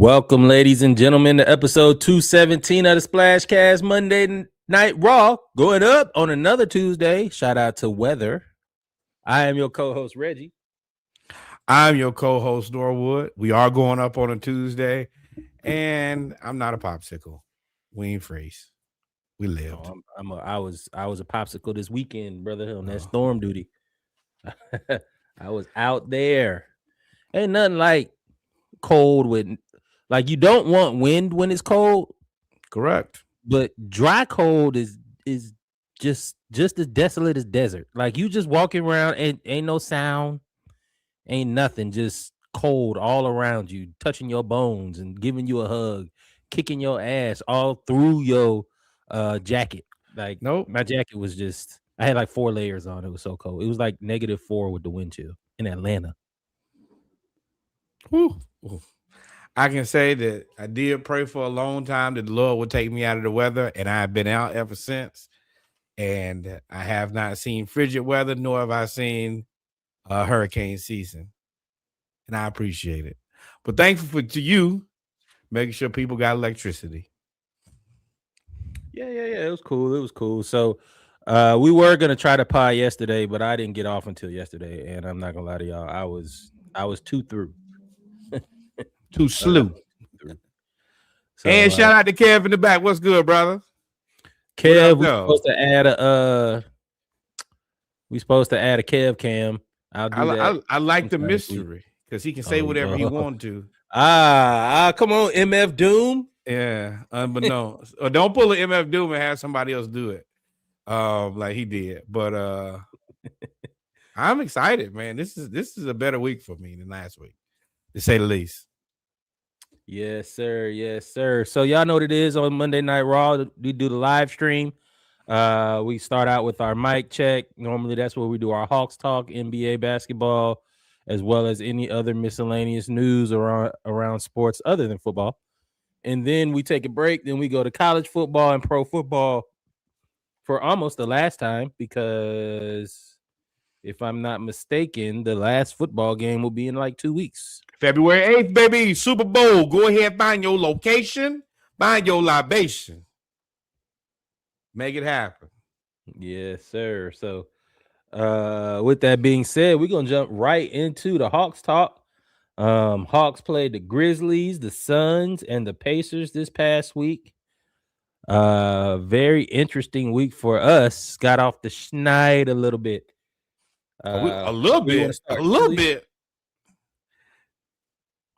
Welcome, ladies and gentlemen, to episode 217 of the Splashcast Monday Night Raw. Going up on another Tuesday. Shout out to Weather. I am your co-host, Reggie. I'm your co-host, Norwood. We are going up on a Tuesday, and I'm not a popsicle. We ain't freeze. We lived. I was a popsicle this weekend, brother, on that storm duty. I was out there. Ain't nothing like cold with, like, you don't want wind when it's cold. Correct. But dry cold is just as desolate as desert. Like, you just walking around and ain't no sound, ain't nothing, just cold all around you, touching your bones and giving you a hug, kicking your ass all through your jacket. Like, nope. My jacket was just, I had like 4 layers on. It was so cold. It was like -4 with the wind chill in Atlanta. Whew. I can say that I did pray for a long time that the Lord would take me out of the weather, and I've been out ever since. And I have not seen frigid weather, nor have I seen hurricane season. And I appreciate it. But thankful to you making sure people got electricity. Yeah. It was cool. So we were gonna try to pod yesterday, but I didn't get off until yesterday, and I'm not gonna lie to y'all, I was too through. Too slew. So, and shout out to Kev in the back. What's good, brother? Kev, we're supposed to add a Kev cam. I'll do that. I like the mystery because he can say whatever he wants to. Come on, MF Doom. Yeah, unbeknownst. Or don't pull an MF Doom and have somebody else do it, like he did. But I'm excited, man. This is a better week for me than last week, to say the least. Yes, sir. So y'all know what it is on Monday Night Raw. We do the live stream. We start out with our mic check. Normally, that's where we do our Hawks talk, NBA basketball, as well as any other miscellaneous news around sports other than football. And then we take a break. Then we go to college football and pro football for almost the last time, because if I'm not mistaken, the last football game will be in like 2 weeks. February 8th, baby, Super Bowl. Go ahead, find your location, find your libation. Make it happen. Yes, sir. So with that being said, we're going to jump right into the Hawks talk. Hawks played the Grizzlies, the Suns, and the Pacers this past week. Very interesting week for us. Got off the schneid a little bit. A little bit.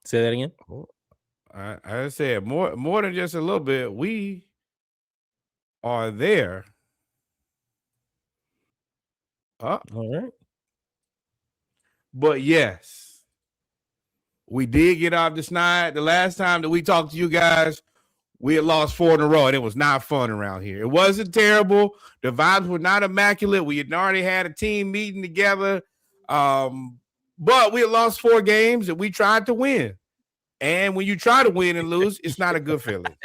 Say that again. I said more than just a little bit. We are there. All right. But yes, we did get off the schneid. The last time that we talked to you guys, we had lost 4 in a row, and it was not fun around here. It wasn't terrible. The vibes were not immaculate. We had already had a team meeting together. But we had lost 4 games and we tried to win. And when you try to win and lose, it's not a good feeling.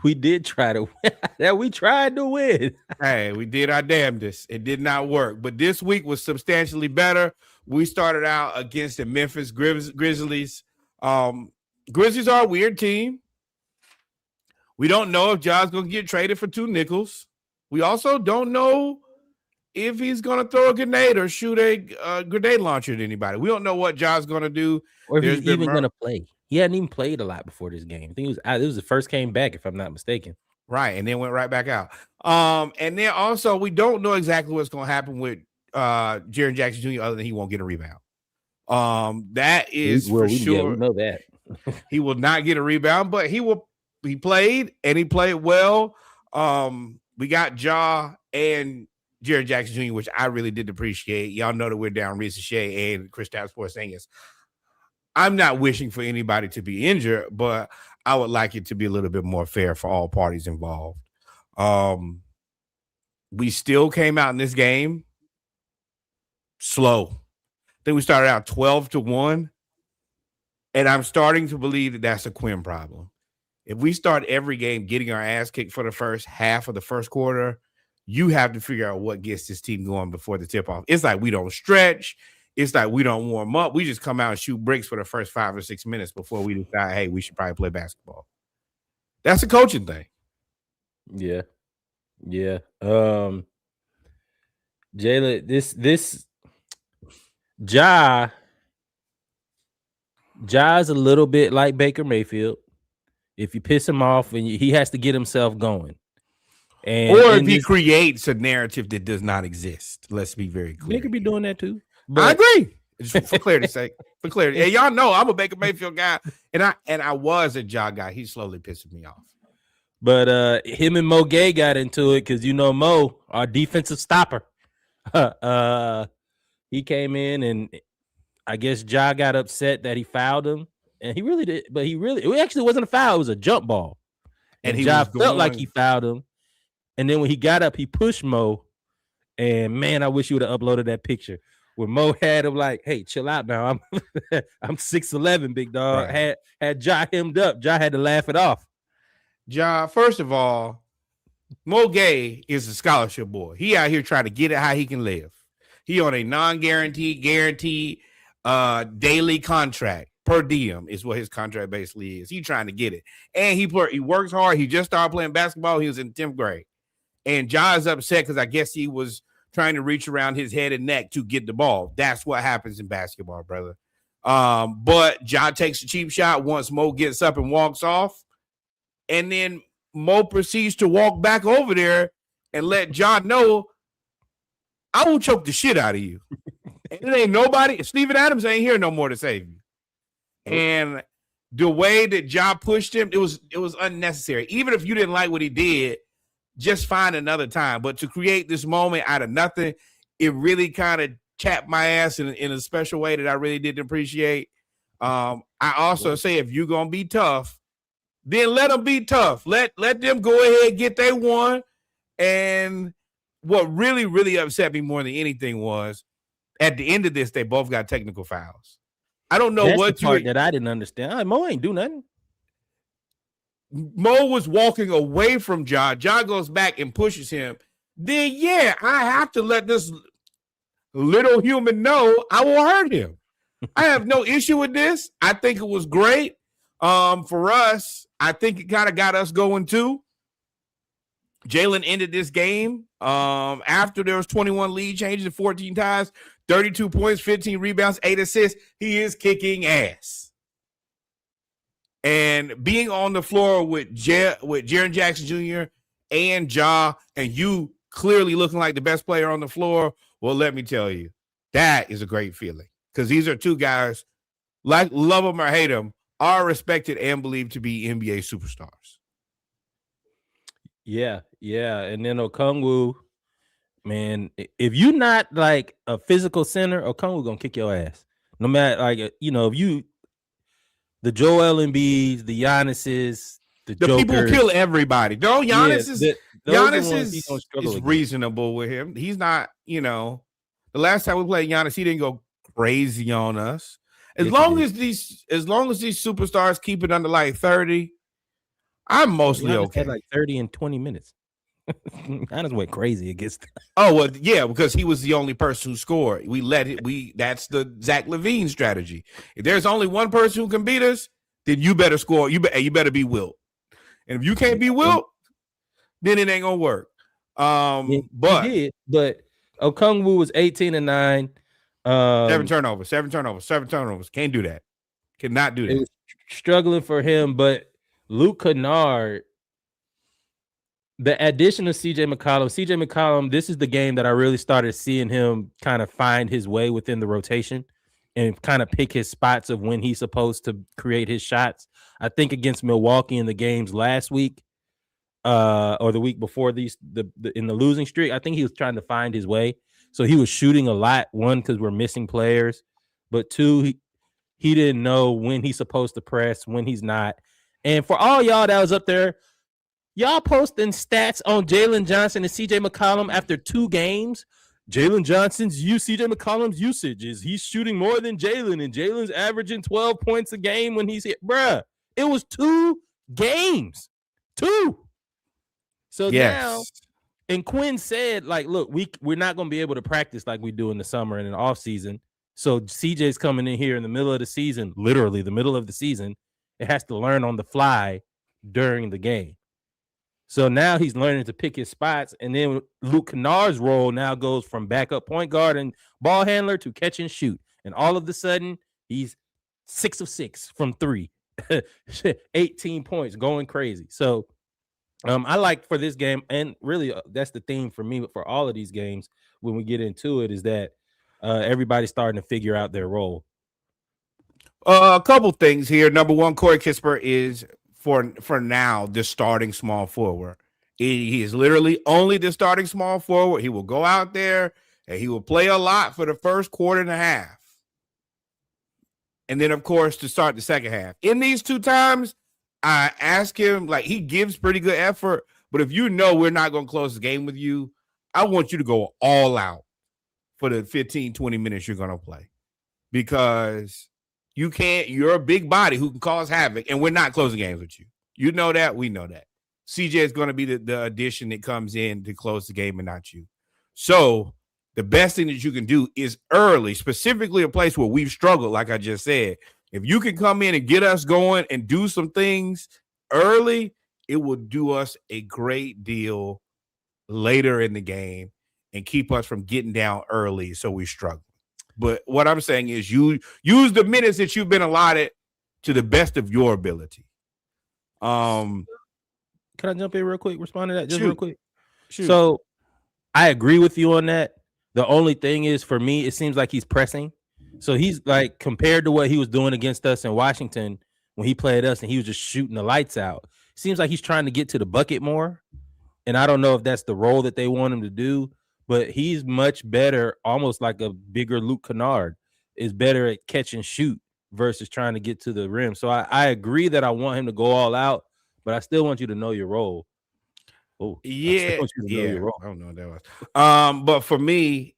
We did try to win. We tried to win. Hey, we did our damnedest. It did not work. But this week was substantially better. We started out against the Memphis Grizzlies. Grizzlies are a weird team. We don't know if Ja's going to get traded for 2 nickels. We also don't know if he's going to throw a grenade or shoot a grenade launcher at anybody. We don't know what Ja's going to do. Or if he's even going to play. He hadn't even played a lot before this game. I think it was the first game back, if I'm not mistaken. Right, and then went right back out. And then also, we don't know exactly what's going to happen with Jaylen Jackson Jr. other than he won't get a rebound. That is for sure. Yeah, we know that. He will not get a rebound, but he played, and he played well. We got Ja and Jaylen Jackson Jr., which I really did appreciate. Y'all know that we're down Risacher and Kristaps Porzingis. I'm not wishing for anybody to be injured, but I would like it to be a little bit more fair for all parties involved. We still came out in this game slow. I think we started out 12-1, and I'm starting to believe that that's a Quin problem. If we start every game getting our ass kicked for the first half of the first quarter, you have to figure out what gets this team going before the tip-off. It's like we don't stretch. it's like we don't warm up. We just come out and shoot bricks for the first 5 or 6 minutes before we decide, hey, we should probably play basketball. That's a coaching thing. Yeah. Jaylen, this Ja's a little bit like Baker Mayfield. If you piss him off, and he has to get himself going. Or if he creates a narrative that does not exist. Let's be very clear. He could be doing that too. I agree. Just for clarity's sake. For clarity. And y'all know I'm a Baker Mayfield guy. And I was a Ja guy. He's slowly pissing me off. But him and Mo Gay got into it because Mo, our defensive stopper. He came in and I guess Ja got upset that he fouled him. And he really did, but it actually wasn't a foul, it was a jump ball. And Ja felt like he fouled him. And then when he got up, he pushed Mo. And man, I wish you would have uploaded that picture where Mo had him like, hey, chill out now. I'm 6'11", big dog. Right. Had Ja hemmed up. Ja had to laugh it off. Ja, first of all, Mo Gay is a scholarship boy. He out here trying to get it how he can live. He on a non-guaranteed, guaranteed daily contract. Per diem is what his contract basically is. He trying to get it. And he works hard. He just started playing basketball. He was in 10th grade. And Ja is upset because I guess he was trying to reach around his head and neck to get the ball. That's what happens in basketball, brother. But Ja takes a cheap shot once Mo gets up and walks off. And then Mo proceeds to walk back over there and let Ja know, I will choke the shit out of you. And it ain't nobody. Steven Adams ain't here no more to save you. And the way that Ja pushed him, it was unnecessary. Even if you didn't like what he did, just find another time. But to create this moment out of nothing, it really kind of chapped my ass in a special way that I really didn't appreciate. I also say if you're going to be tough, then let them be tough. Let them go ahead, get they one. And what really, really upset me more than anything was at the end of this, they both got technical fouls. I don't know what the part that I didn't understand. Mo ain't do nothing. Mo was walking away from Ja. Ja goes back and pushes him. Then, yeah, I have to let this little human know I will hurt him. I have no issue with this. I think it was great. For us, I think it kind of got us going too. Jaylen ended this game after there was 21 lead changes and 14 ties, 32 points, 15 rebounds, 8 assists. He is kicking ass. And being on the floor with Jaren Jackson Jr. and Ja, and you clearly looking like the best player on the floor, well, let me tell you, that is a great feeling. Because these are two guys, like love them or hate them, are respected and believed to be NBA superstars. Yeah. And then Okongwu, man, if you're not like a physical center, Okongwu gonna kick your ass. No matter, like, if you, the Joel Embiids, the Giannis's, the Jokers, people who kill everybody. No, Giannis is reasonable with him. He's not, the last time we played Giannis, he didn't go crazy on us. As long as these superstars keep it under like 30, I'm mostly okay. Had like 30 in 20 minutes. Giannis went crazy against them. Oh, well, yeah, because he was the only person who scored. That's the Zach LaVine strategy. If there's only one person who can beat us, then you better score. You better be Wilt. And if you can't be Wilt, then it ain't gonna work. But Okongwu was 18-9. 7 turnovers. Can't do that. Cannot do that. It was struggling for him, but Luke Kennard, the addition of CJ McCollum, this is the game that I really started seeing him kind of find his way within the rotation and kind of pick his spots of when he's supposed to create his shots. I think against Milwaukee in the games last week or the week before in the losing streak, I think he was trying to find his way. So he was shooting a lot, one, because we're missing players, but two, he didn't know when he's supposed to press, when he's not. And for all y'all that was up there, y'all posting stats on Jaylen Johnson and CJ McCollum after 2 games. Jaylen Johnson's CJ McCollum's usage is he's shooting more than Jaylen, and Jaylen's averaging 12 points a game when he's hit. Bruh, it was 2 games. 2. So now, and Quin said, like, look, we're not going to be able to practice like we do in the summer and in the off season. So CJ's coming in here in the middle of the season, literally the middle of the season. It has to learn on the fly during the game. So now he's learning to pick his spots. And then Luke Kennard's role now goes from backup point guard and ball handler to catch and shoot. And all of a sudden, he's 6 of 6 from 3, 18 points, going crazy. So I like for this game, and really that's the theme for me for all of these games when we get into it, is that everybody's starting to figure out their role. A couple things here. Number one, Corey Kispert is for now the starting small forward. He is literally only the starting small forward. He will go out there and he will play a lot for the first quarter and a half. And then, of course, to start the second half. In these 2 times, I ask him, like, he gives pretty good effort, but if you know we're not going to close the game with you, I want you to go all out for the 15, 20 minutes you're going to play. Because you can't, you're a big body who can cause havoc, and we're not closing games with you. You know that, we know that. CJ is going to be the addition that comes in to close the game and not you. So the best thing that you can do is early, specifically a place where we've struggled, like I just said. If you can come in and get us going and do some things early, it will do us a great deal later in the game and keep us from getting down early so we struggle. But what I'm saying is you use the minutes that you've been allotted to the best of your ability. Can I jump in real quick? Respond to that just Shoot. real quick. Shoot. So I agree with you on that. The only thing is, for me, it seems like he's pressing. So he's like, compared to what he was doing against us in Washington when he played us and he was just shooting the lights out, it seems like he's trying to get to the bucket more. And I don't know if that's the role that they want him to do, but he's much better, almost like a bigger Luke Kennard, is better at catch and shoot versus trying to get to the rim. So I agree that I want him to go all out, but I still want you to know your role. Oh, yeah. Your role. I don't know what that was. But for me,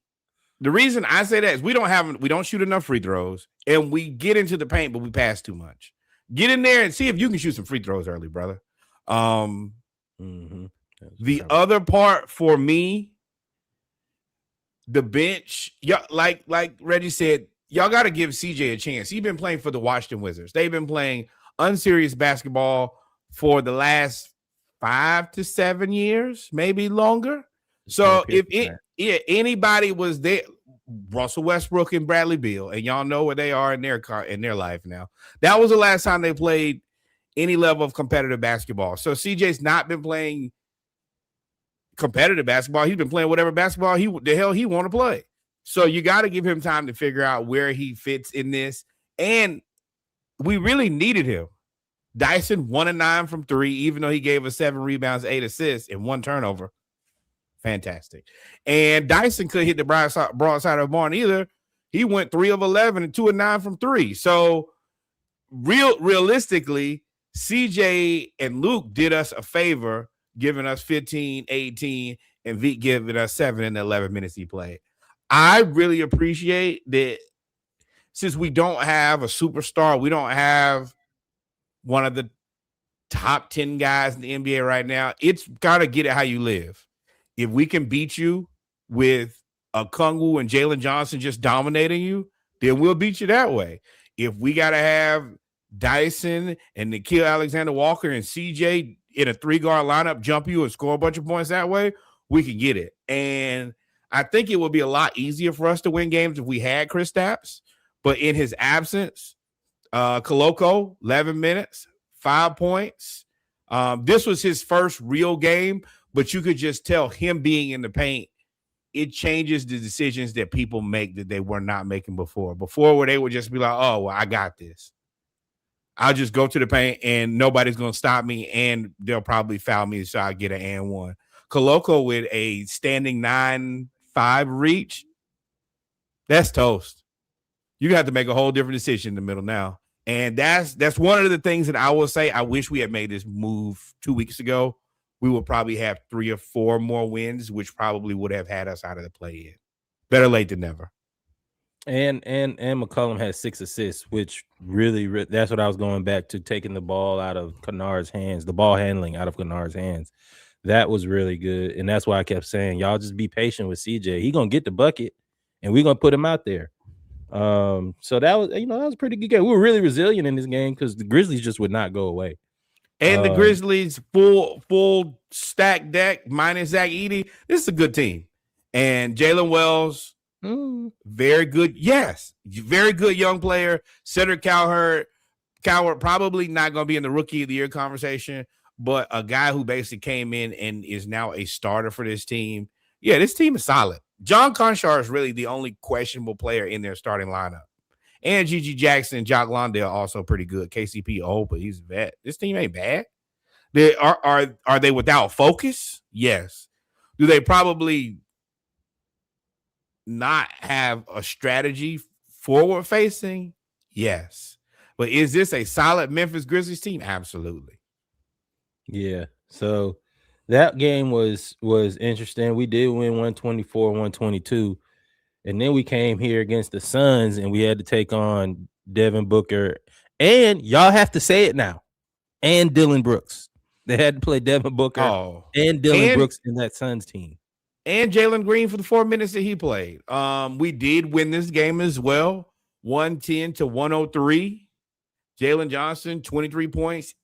the reason I say that is we don't shoot enough free throws, and we get into the paint, but we pass too much. Get in there and see if you can shoot some free throws early, brother. The other part for me, the bench, like Reggie said, y'all got to give CJ a chance. He's been playing for the Washington Wizards. They've been playing unserious basketball for the last 5 to 7 years, maybe longer. So if anybody was there, Russell Westbrook and Bradley Beal, and y'all know where they are in their life now. That was the last time they played any level of competitive basketball. So CJ's not been playing competitive basketball. He's been playing whatever basketball he want to play. So you got to give him time to figure out where he fits in this. And we really needed him. Dyson 1 of 9 from 3, even though he gave us 7 rebounds, 8 assists, and 1 turnover. Fantastic. And Dyson couldn't hit the broadside of the barn either. He went 3 of 11 and 2 of 9 from 3. So realistically, CJ and Luke did us a favor, giving us 15, 18, and Vite giving us 7 in the 11 minutes he played. I really appreciate that. Since we don't have a superstar, we don't have one of the top 10 guys in the NBA right now, it's got to get it how you live. If we can beat you with Okongwu and Jaylen Johnson just dominating you, then we'll beat you that way. If we got to have Dyson and Nickeil Alexander-Walker and CJ in a 3-guard lineup jump you and score a bunch of points that way, we can get it. And I think it would be a lot easier for us to win games if we had Kristaps. But in his absence, Koloko, 11 minutes, 5 points. This was his first real game, but you could just tell him being in the paint, it changes the decisions that people make that they were not making before. Before, where they would just be like, oh, well, I got this. I'll just go to the paint and nobody's going to stop me, and they'll probably foul me so I get an and one. Koloko with a standing 9-5 reach, that's toast. You have to make a whole different decision in the middle now. And that's one of the things that I will say. I wish we had made this move 2 weeks ago. We would probably have 3 or 4 more wins, which probably would have had us out of the play-in. Better late than never. And McCollum had 6 assists, which really that's what I was going back to, taking the ball out of Kennard's hands, the ball handling out of Kennard's hands. That was really good. And that's why I kept saying, y'all just be patient with CJ. He going to get the bucket, and we're going to put him out there. So that was, that was a pretty good game. We were really resilient in this game because the Grizzlies just would not go away. And the Grizzlies full stack deck minus Zaccharie. This is a good team. And Jalen Wells, very good. Yes, very good young player. Cedric Cowherd probably not going to be in the rookie of the year conversation, but a guy who basically came in and is now a starter for this team. Yeah, this team is solid. John Conchar is really the only questionable player in their starting lineup. And Gigi Jackson and Jock Londale also pretty good. KCP old, but he's a vet. This team ain't bad. Are they without focus? Yes. Do they probably not have a strategy forward facing? Yes. But is this a solid Memphis Grizzlies team? Absolutely. Yeah. So that game was interesting. We did win 124-122. And then we came here against the Suns and we had to take on Devin Booker. And y'all have to say it now. And Dillon Brooks. They had to play Devin Booker and Dillon Brooks in that Suns team. And Jalen Green for the 4 minutes that he played. We did win this game as well. 110-103. Jaylen Johnson, 23 points,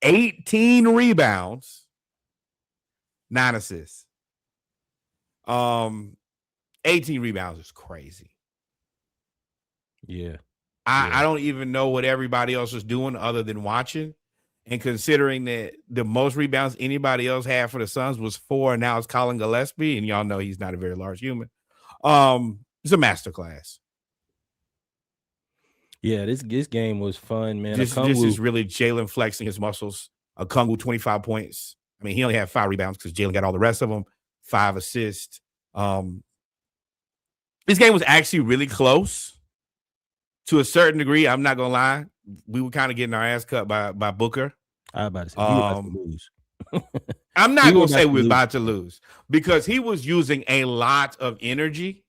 18 rebounds, 9 assists. 18 rebounds is crazy. Yeah. I don't even know what everybody else was doing other than watching. And considering that the most rebounds anybody else had for the Suns was 4, and now it's Colin Gillespie, and y'all know he's not a very large human. It's a masterclass. Yeah, this game was fun, man. This is really Jalen flexing his muscles. Okongwu, 25 points. I mean, he only had 5 rebounds because Jalen got all the rest of them. 5 assists. This game was actually really close to a certain degree. I'm not gonna lie. We were kind of getting our ass cut by Booker. I was about to say we were about to lose. I'm not gonna say we were about to lose because he was using a lot of energy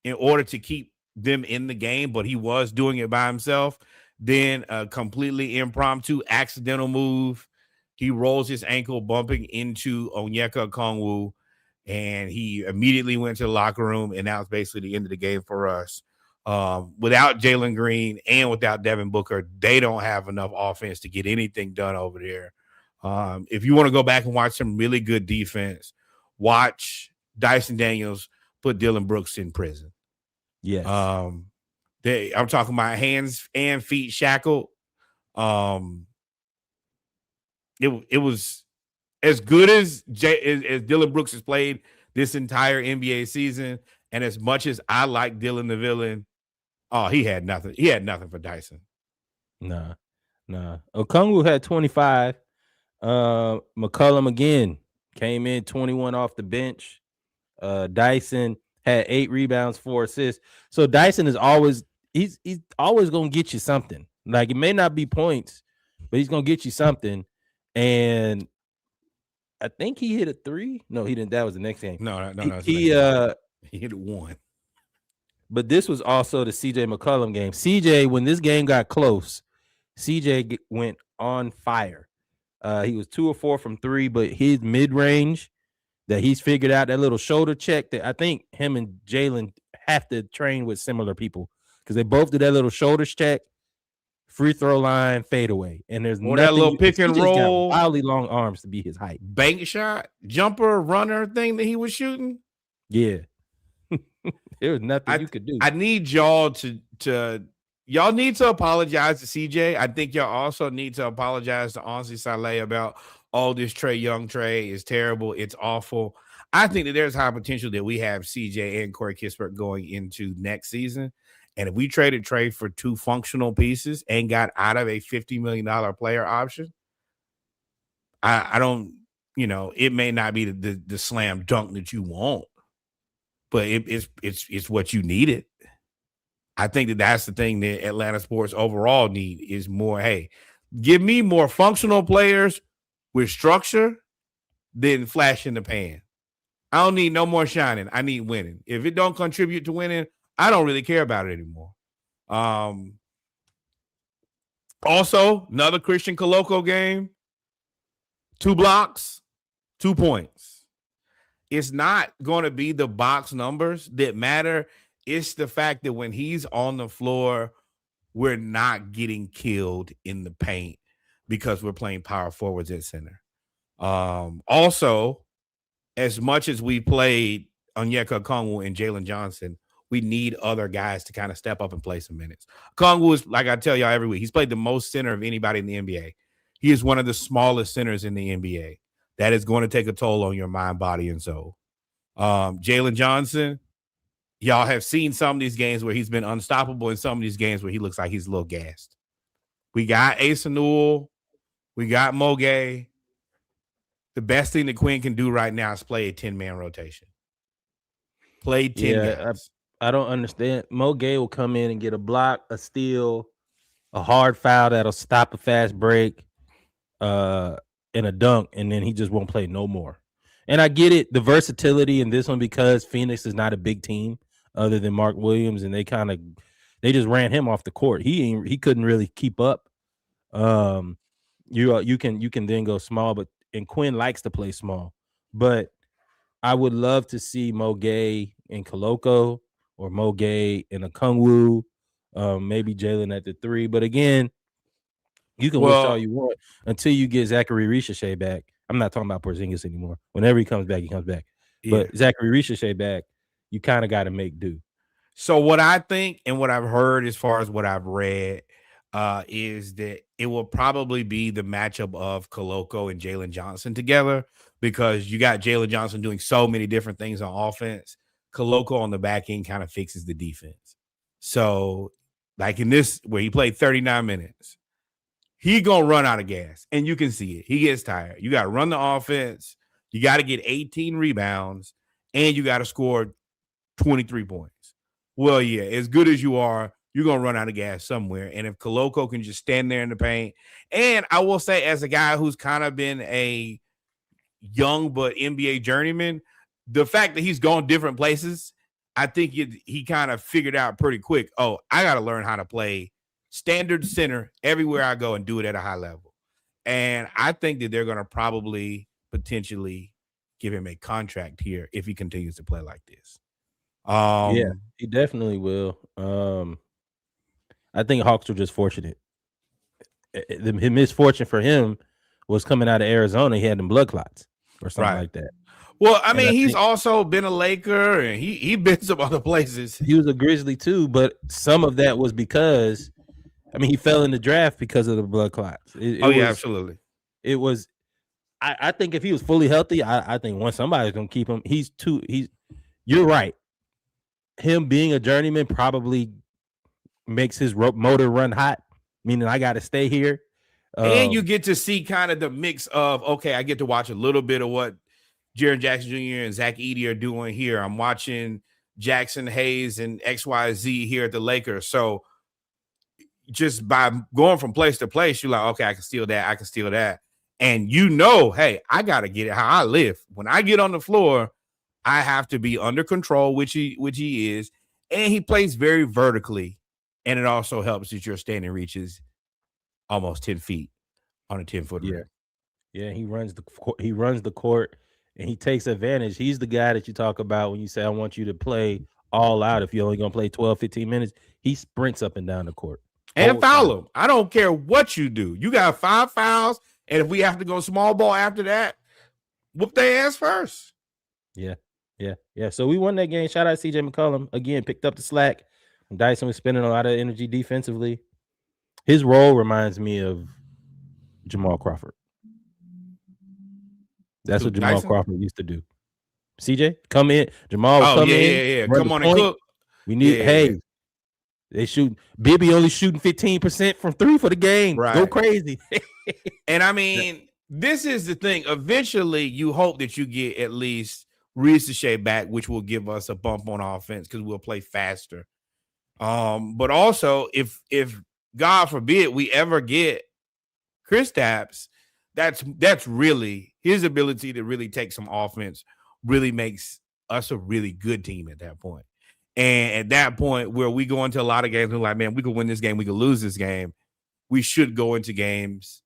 in order to keep them in the game, but he was doing it by himself. Then a completely impromptu accidental move. He rolls his ankle, bumping into Onyeka Okongwu, and he immediately went to the locker room, and that was basically the end of the game for us. Without Jalen Green and without Devin Booker, they don't have enough offense to get anything done over there. If you want to go back and watch some really good defense, watch Dyson Daniels put Dillon Brooks in prison. Yes. I'm talking about hands and feet shackled. It was as good as Dillon Brooks has played this entire NBA season, and as much as I like Dillon the villain, he had nothing. He had nothing for Dyson. Nah. Okongwu had 25. McCollum again came in 21 off the bench. Dyson had 8 rebounds, 4 assists. So Dyson is always he's always gonna get you something. Like, it may not be points, but he's gonna get you something. And I think he hit a 3. No, he didn't. That was the next game. No. He hit 1. But this was also the CJ McCollum game. CJ, when this game got close, CJ went on fire. He was 2 or 4 from 3, but his mid-range that he's figured out, that little shoulder check, that I think him and Jalen have to train with similar people because they both do that little shoulder check, free throw line, fadeaway. And there's nothing, that little pick and roll, got wildly long arms to be his height. Bank shot, jumper, runner thing that he was shooting. Yeah. There was nothing you could do. I need y'all y'all need to apologize to CJ. I think y'all also need to apologize to Ansi Saleh about all this Trae Young trade is terrible. It's awful. I think that there's high potential that we have CJ and Corey Kispert going into next season. And if we traded Trae for 2 functional pieces and got out of a $50 million player option, I don't, it may not be the slam dunk that you want, but it's what you needed. I think that's the thing that Atlanta sports overall need is more, hey, give me more functional players with structure than flash in the pan. I don't need no more shining. I need winning. If it don't contribute to winning, I don't really care about it anymore. Also, another Christian Koloko game, 2 blocks, 2 points. It's not going to be the box numbers that matter. It's the fact that when he's on the floor, we're not getting killed in the paint because we're playing power forwards at center. Also, as much as we played Onyeka Okongwu and Jaylen Johnson, we need other guys to kind of step up and play some minutes. Okongwu is, like I tell y'all every week, he's played the most center of anybody in the NBA. He is one of the smallest centers in the NBA. That is going to take a toll on your mind, body, and soul. Jaylen Johnson, y'all have seen some of these games where he's been unstoppable, and some of these games where he looks like he's a little gassed. We got Asa Newell. We got Moge. The best thing that Quin can do right now is play a 10-man rotation. Play 10 guys. I don't understand. Moge will come in and get a block, a steal, a hard foul that'll stop a fast break, and a dunk, and then he just won't play no more. And I get it, the versatility in this one, because Phoenix is not a big team other than Mark Williams, and they just ran him off the court. He couldn't really keep up. You can then go small, and Quin likes to play small. But I would love to see Moge and Koloko, or Moge and Okongwu, maybe Jaylen at the 3. But again, you can wish all you want until you get Zaccharie Risacher back. I'm not talking about Porzingis anymore. Whenever he comes back, he comes back. Yeah. But Zaccharie Risacher back, you kind of got to make do. So what I think and what I've heard as far as what I've read is that it will probably be the matchup of Koloko and Jaylen Johnson together, because you got Jaylen Johnson doing so many different things on offense. Koloko on the back end kind of fixes the defense. So like in this, where he played 39 minutes, he going to run out of gas, and you can see it. He gets tired. You got to run the offense. You got to get 18 rebounds, and you got to score 23 points. Well, yeah, as good as you are, you're going to run out of gas somewhere. And if Koloko can just stand there in the paint, and I will say, as a guy who's kind of been a young but NBA journeyman, the fact that he's gone different places, I think he kind of figured out pretty quick, oh, I got to learn how to play standard center everywhere I go and do it at a high level. And I think that they're going to probably potentially give him a contract here if he continues to play like this. Yeah, he definitely will. I think Hawks were just fortunate. The misfortune for him was coming out of Arizona. He had them blood clots or something like that. Well, I mean, he's also been a Laker, and he been some other places. He was a Grizzly too, but some of that was because, I mean, he fell in the draft because of the blood clots. Absolutely. It was. I think if he was fully healthy, I think once somebody's gonna keep him. You're right. Him being a journeyman probably makes his motor run hot, meaning I got to stay here. And you get to see kind of the mix of, okay, I get to watch a little bit of what Jaren Jackson Jr. and Zach Edey are doing here. I'm watching Jackson Hayes and XYZ here at the Lakers. So just by going from place to place, you're like, okay, I can steal that. I can steal that. And hey, I got to get it how I live. When I get on the floor, I have to be under control, which he is. And he plays very vertically. And it also helps that your standing reaches almost 10 feet on a 10-foot rim. Yeah, he runs the court, and he takes advantage. He's the guy that you talk about when you say, I want you to play all out. If you're only going to play 12, 15 minutes, he sprints up and down the court. And foul him. I don't care what you do. You got 5 fouls, and if we have to go small ball after that, whoop their ass first. Yeah. So we won that game. Shout out CJ McCollum. Again, picked up the slack. Dyson was spending a lot of energy defensively. His role reminds me of Jamal Crawford. That's what Jamal Crawford used to do. CJ, come in. Jamal, come in. Yeah. Come on and cook. We need, they shoot. Bibby only shooting 15% from 3 for the game. Right. Go crazy. And I mean, this is the thing. Eventually, you hope that you get at least Risacher back, which will give us a bump on offense because we'll play faster. But also, if God forbid we ever get Kristaps, that's really his ability to really take some offense really makes us a really good team at that point. And at that point where we go into a lot of games, we're like, man, we could win this game, we could lose this game. We should go into games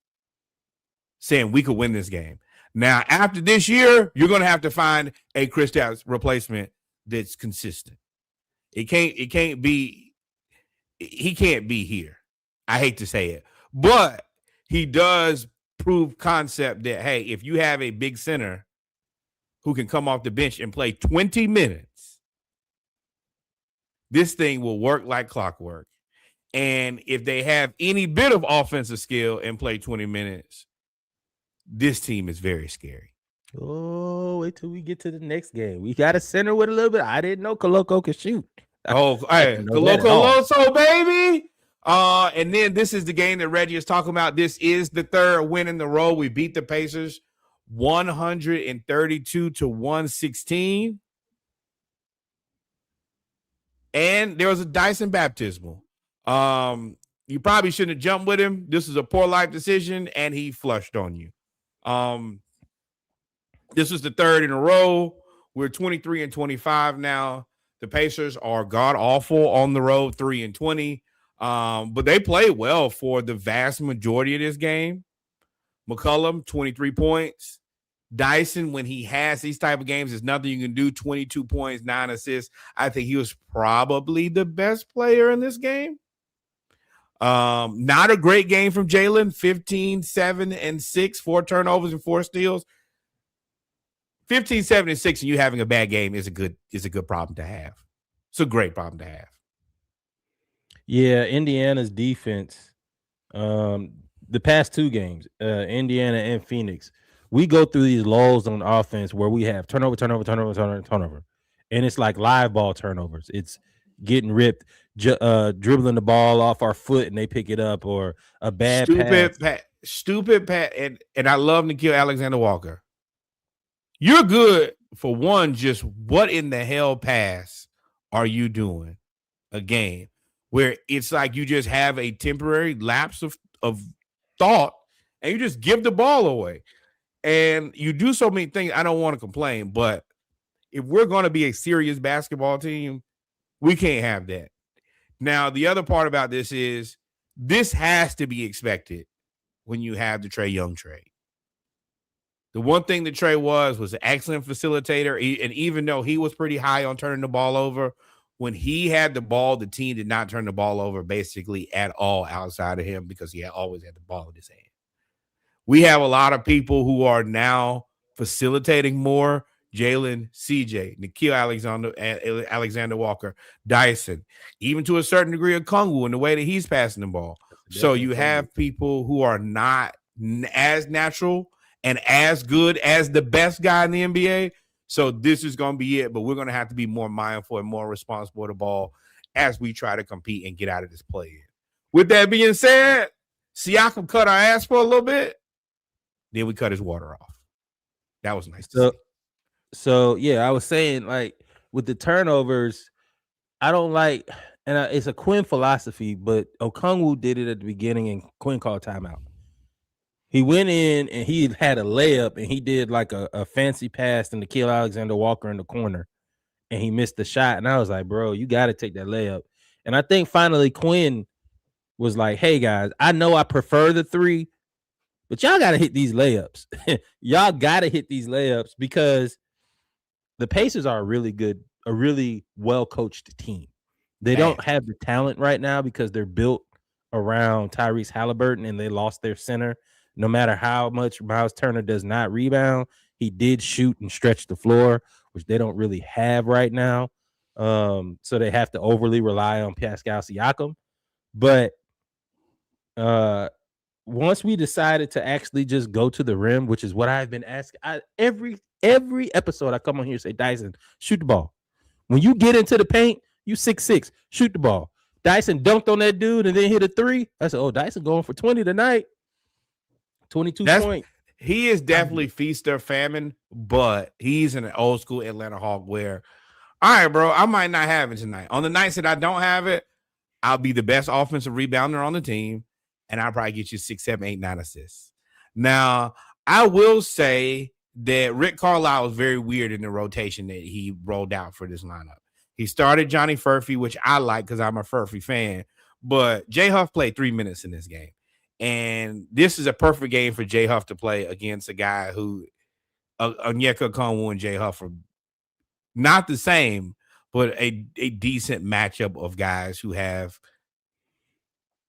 saying we could win this game. Now, after this year, you're going to have to find a Kristaps replacement that's consistent. It can't be. He can't be here. I hate to say it, but he does prove concept that, hey, if you have a big center who can come off the bench and play 20 minutes, this thing will work like clockwork. And if they have any bit of offensive skill and play 20 minutes, this team is very scary. Oh, wait till we get to the next game. We got a center with a little bit. I didn't know Koloko could shoot. Oh, hey, Koloko, baby. And then this is the game that Reggie is talking about. This is the third win in the row. We beat the Pacers 132 to 116. And there was a Dyson baptismal. You probably shouldn't have jumped with him. This is a poor life decision, and he flushed on you. This was the third in a row. We're 23 and 25 now. The Pacers are god awful on the road, 3-20. But they played well for the vast majority of this game. McCollum, 23 points. Dyson, when he has these type of games, there's nothing you can do. 22 points, 9 assists. I think he was probably the best player in this game. Not a great game from Jaylen. 15, 7, and 6, 4 turnovers and 4 steals. 15, 7, and 6, and you having a bad game is a good problem to have. It's a great problem to have. Yeah, Indiana's defense, the past 2 games, Indiana and Phoenix, we go through these lulls on offense where we have turnover. And it's like live ball turnovers. It's getting ripped, dribbling the ball off our foot and they pick it up, or a bad stupid pass. And I love Nickeil Alexander-Walker. You're good for one, just what in the hell pass are you doing a game where it's like you just have a temporary lapse of thought and you just give the ball away. And you do so many things. I don't want to complain, but if we're going to be a serious basketball team, we can't have that. Now, the other part about this is this has to be expected when you have the Trae Young trade. The one thing that Trae was an excellent facilitator, and even though he was pretty high on turning the ball over, when he had the ball, the team did not turn the ball over basically at all outside of him because he always had the ball in his hand. We have a lot of people who are now facilitating more. Jaylen, CJ, Nickeil Alexander-Walker, Dyson, even to a certain degree of Okongwu in the way that he's passing the ball. So you have people who are not as natural and as good as the best guy in the NBA. So this is going to be it, but we're going to have to be more mindful and more responsible with the ball as we try to compete and get out of this play. With that being said, Siakam cut our ass for a little bit. Then we cut his water off. That was nice to see. So, yeah, I was saying, like, with the turnovers, I don't like, and it's a Quin philosophy, but Okongwu did it at the beginning and Quin called timeout. He went in and he had a layup and he did like a fancy pass to Nickeil Alexander-Walker in the corner and he missed the shot. And I was like, bro, you got to take that layup. And I think finally Quin was like, hey, guys, I know I prefer the 3, but y'all got to hit these layups. Y'all got to hit these layups because the Pacers are a really well-coached team. They don't have the talent right now because they're built around Tyrese Halliburton and they lost their center. No matter how much Miles Turner does not rebound, he did shoot and stretch the floor, which they don't really have right now. So they have to overly rely on Pascal Siakam. But once we decided to actually just go to the rim, which is what I've been asking, every episode I come on here and say, Dyson, shoot the ball. When you get into the paint, you 6'6", shoot the ball. Dyson dunked on that dude and then hit a 3. I said, oh, Dyson going for 20 tonight. 22 points. He is definitely feast or famine, but he's an old school Atlanta Hawk where, all right, bro, I might not have it tonight. On the nights that I don't have it, I'll be the best offensive rebounder on the team, and I'll probably get you 6, 7, 8, 9 assists. Now, I will say that Rick Carlisle was very weird in the rotation that he rolled out for this lineup. He started Johnny Furphy, which I like because I'm a Furphy fan, but Jay Huff played 3 minutes in this game. And this is a perfect game for Jay Huff to play against a guy who, Onyeka Okongwu and Jay Huff are not the same, but a decent matchup of guys who have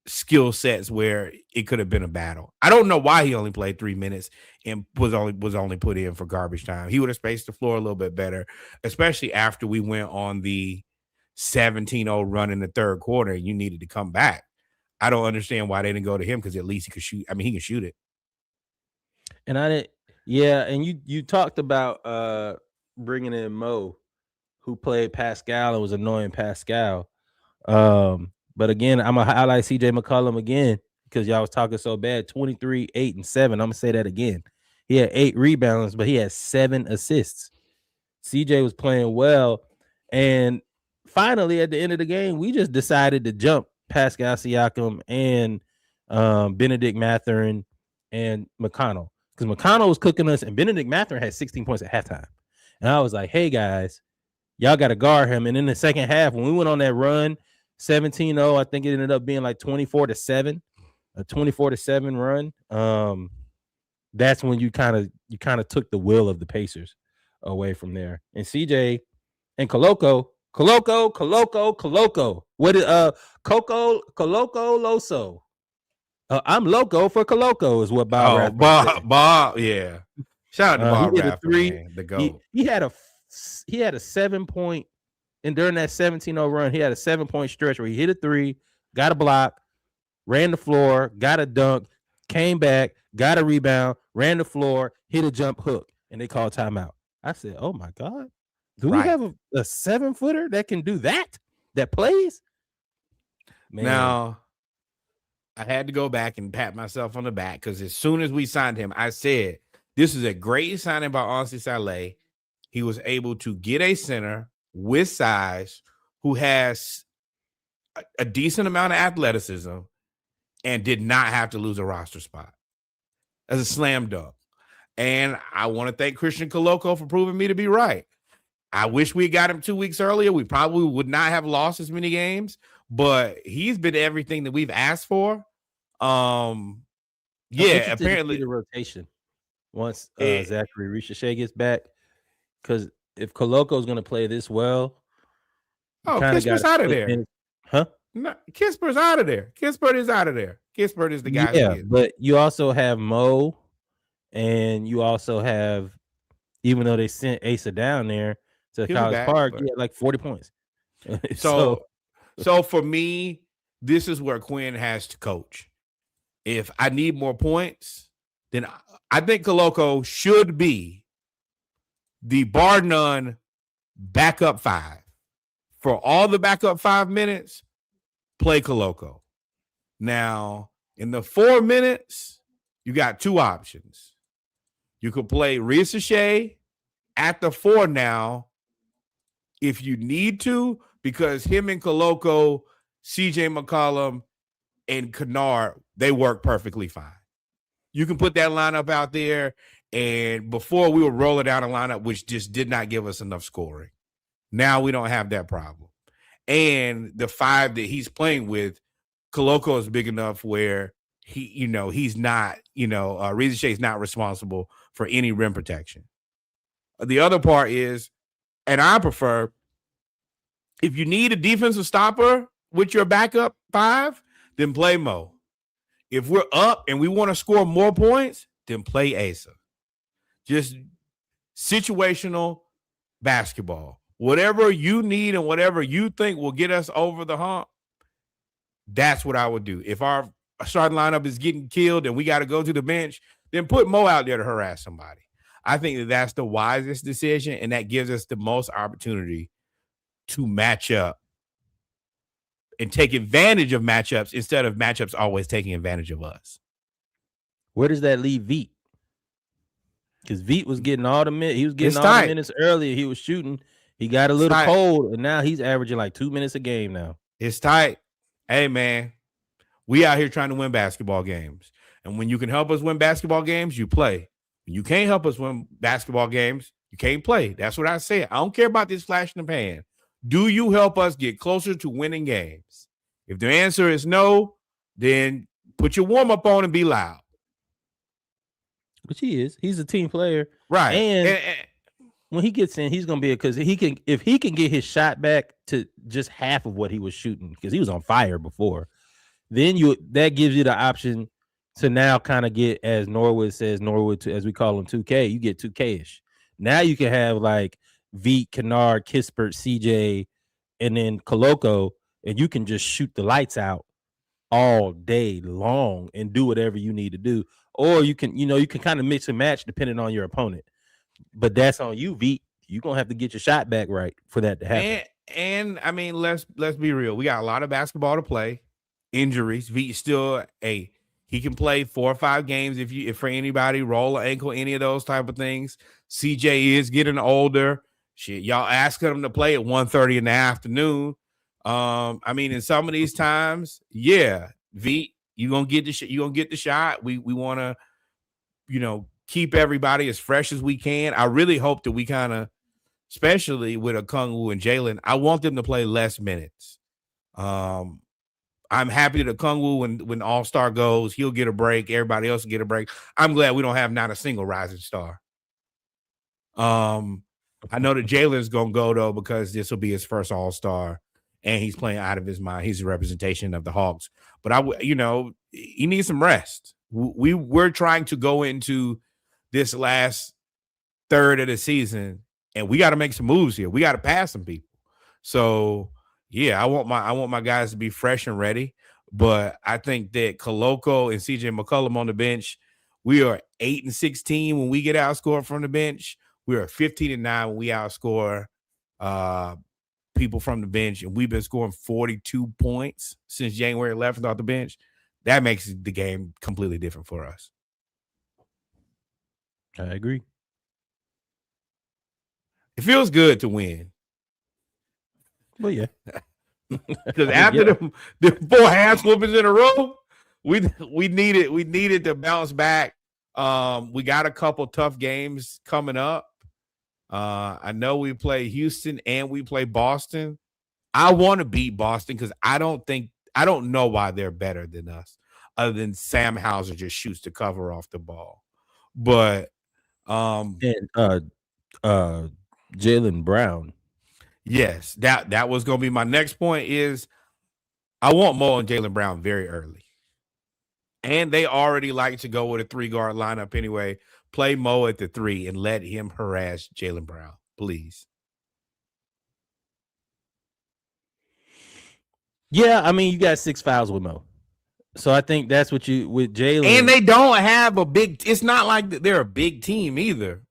skill sets where it could have been a battle. I don't know why he only played 3 minutes and was only put in for garbage time. He would have spaced the floor a little bit better, especially after we went on the 17-0 run in the third quarter and you needed to come back. I don't understand why they didn't go to him, because at least he could shoot. I mean, he can shoot it. And I didn't. Yeah, and you talked about bringing in Mo, who played Pascal and was annoying Pascal. But again, I'm gonna highlight CJ McCollum again because y'all was talking so bad. 23, 8, and 7. I'm gonna say that again. He had 8 rebounds, but he had 7 assists. CJ was playing well, and finally at the end of the game, we just decided to jump Pascal Siakam and Benedict Mathurin and McConnell, because McConnell was cooking us, and Benedict Mathurin had 16 points at halftime. And I was like, hey guys, y'all got to guard him. And in the second half, when we went on that run, 17-0, I think it ended up being like 24-7, a 24-7 run. That's when you kind of took the will of the Pacers away from there. And CJ and Koloko. What is Koloko Loso? I'm loco for Koloko is what Bob. Bob, yeah. Shout out to Bob. He hit a 3. Man, the GOAT. He had a 7-point. And during that 17-0 run, he had a 7-point stretch where he hit a 3, got a block, ran the floor, got a dunk, came back, got a rebound, ran the floor, hit a jump hook, and they called timeout. I said, oh my God, do we have a 7-footer that can do that plays? Man. Now, I had to go back and pat myself on the back, because as soon as we signed him, I said, this is a great signing by Onsi Saleh. He was able to get a center with size who has a decent amount of athleticism and did not have to lose a roster spot. As a slam dunk. And I want to thank Christian Koloko for proving me to be right. I wish we got him 2 weeks earlier. We probably would not have lost as many games, but he's been everything that we've asked for. Yeah, apparently the rotation once Zaccharie Risacher gets back, because if Koloko is going to play this well, Kisper's out of there. Huh? No, Kisper's out of there. Kispert is out of there. Kispert is the guy. Yeah, but you also have Mo, and you also have, even though they sent Asa down there to College Park, he had like 40 points. So for me, this is where Quin has to coach. If I need more points, then I think Koloko should be the bar none backup 5. For all the backup 5 minutes, play Koloko. Now, in the 4 minutes, you got 2 options. You could play Risacher at the 4 now if you need to, because him and Koloko, CJ McCollum, and Kennard, they work perfectly fine. You can put that lineup out there, and before we were rolling out a lineup which just did not give us enough scoring. Now we don't have that problem. And the 5 that he's playing with, Koloko is big enough where he's not, Risacher is not responsible for any rim protection. The other part is, and I prefer, if you need a defensive stopper with your backup 5, then play Mo. If we're up and we want to score more points, then play Asa. Just situational basketball. Whatever you need and whatever you think will get us over the hump, that's what I would do. If our starting lineup is getting killed and we got to go to the bench, then put Mo out there to harass somebody. I think that that's the wisest decision, and that gives us the most opportunity to match up and take advantage of matchups instead of matchups always taking advantage of us. Where does that leave Veet? Because Veet was getting all the minutes. He was getting all the minutes earlier. He was shooting. He got a little cold, and now he's averaging like 2 minutes a game now. It's tight. Hey, man, we out here trying to win basketball games. And when you can help us win basketball games, you play. When you can't help us win basketball games, you can't play. That's what I said. I don't care about this flash in the pan. Do you help us get closer to winning games? If the answer is no, then put your warm-up on and be loud. Which he is. He's a team player. Right. And when he gets in, he's gonna be because he can if he can get his shot back to just half of what he was shooting because he was on fire before. Then that gives you the option to now kind of get, as Norwood says, as we call him 2K, you get 2K-ish. Now you can have like Veet, Kennard, Kispert, CJ, and then Koloko, and you can just shoot the lights out all day long and do whatever you need to do. Or you can kind of mix and match depending on your opponent. But that's on you, Veet. You're gonna have to get your shot back right for that to happen. And I mean, let's be real. We got a lot of basketball to play. Injuries. Veet still he can play 4 or 5 games if for anybody, roll an ankle, any of those type of things. CJ is getting older. Shit, y'all asking him to play at 1:30 in the afternoon. I mean, in some of these times, yeah, Veet, you gonna get the shot. We want to, keep everybody as fresh as we can. I really hope that we kind of, especially with Okongwu and Jaylen, I want them to play less minutes. I'm happy that Okongwu, when All-Star goes, he'll get a break. Everybody else will get a break. I'm glad we don't have not a single rising star. I know that Jaylen's going to go, though, because this will be his first All-Star, and he's playing out of his mind. He's a representation of the Hawks. But, he needs some rest. We're trying to go into this last third of the season, and we got to make some moves here. We got to pass some people. So, yeah, I want my guys to be fresh and ready. But I think that Koloko and CJ McCollum on the bench, we are 8-16 when we get outscored from the bench. We are 15-9 when we outscore people from the bench, and we've been scoring 42 points since January 11th off the bench. That makes the game completely different for us. I agree. It feels good to win. Well, yeah. Because after the 4 half whoopings in a row, we needed to bounce back. We got a couple tough games coming up. I know we play Houston and we play Boston. I want to beat Boston because I don't know why they're better than us, other than Sam Hauser just shoots the cover off the ball. But and Jaylen Brown. Yes, that was going to be my next point. Is I want Mo and Jaylen Brown very early, and they already like to go with a 3-guard lineup anyway. Play Mo at the 3 and let him harass Jaylen Brown, please. Yeah, I mean, you got 6 fouls with Mo. So I think that's what you with Jaylen. And they don't have a big. It's not like they're a big team either.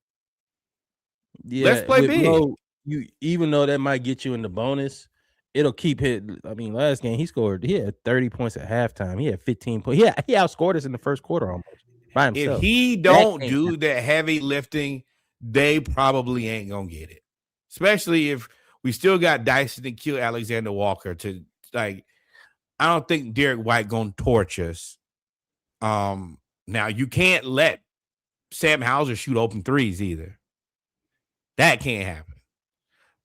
Yeah, let's play big. Mo, even though that might get you in the bonus, it'll keep hitting. I mean, last game he had 30 points at halftime. He had 15 points. Yeah, he outscored us in the first quarter almost by himself. If he don't do that heavy lifting, they probably ain't gonna get it. Especially if we still got Dyson and Q Alexander Walker to like. I don't think Derek White gonna torch us. Now you can't let Sam Hauser shoot open threes either. That can't happen.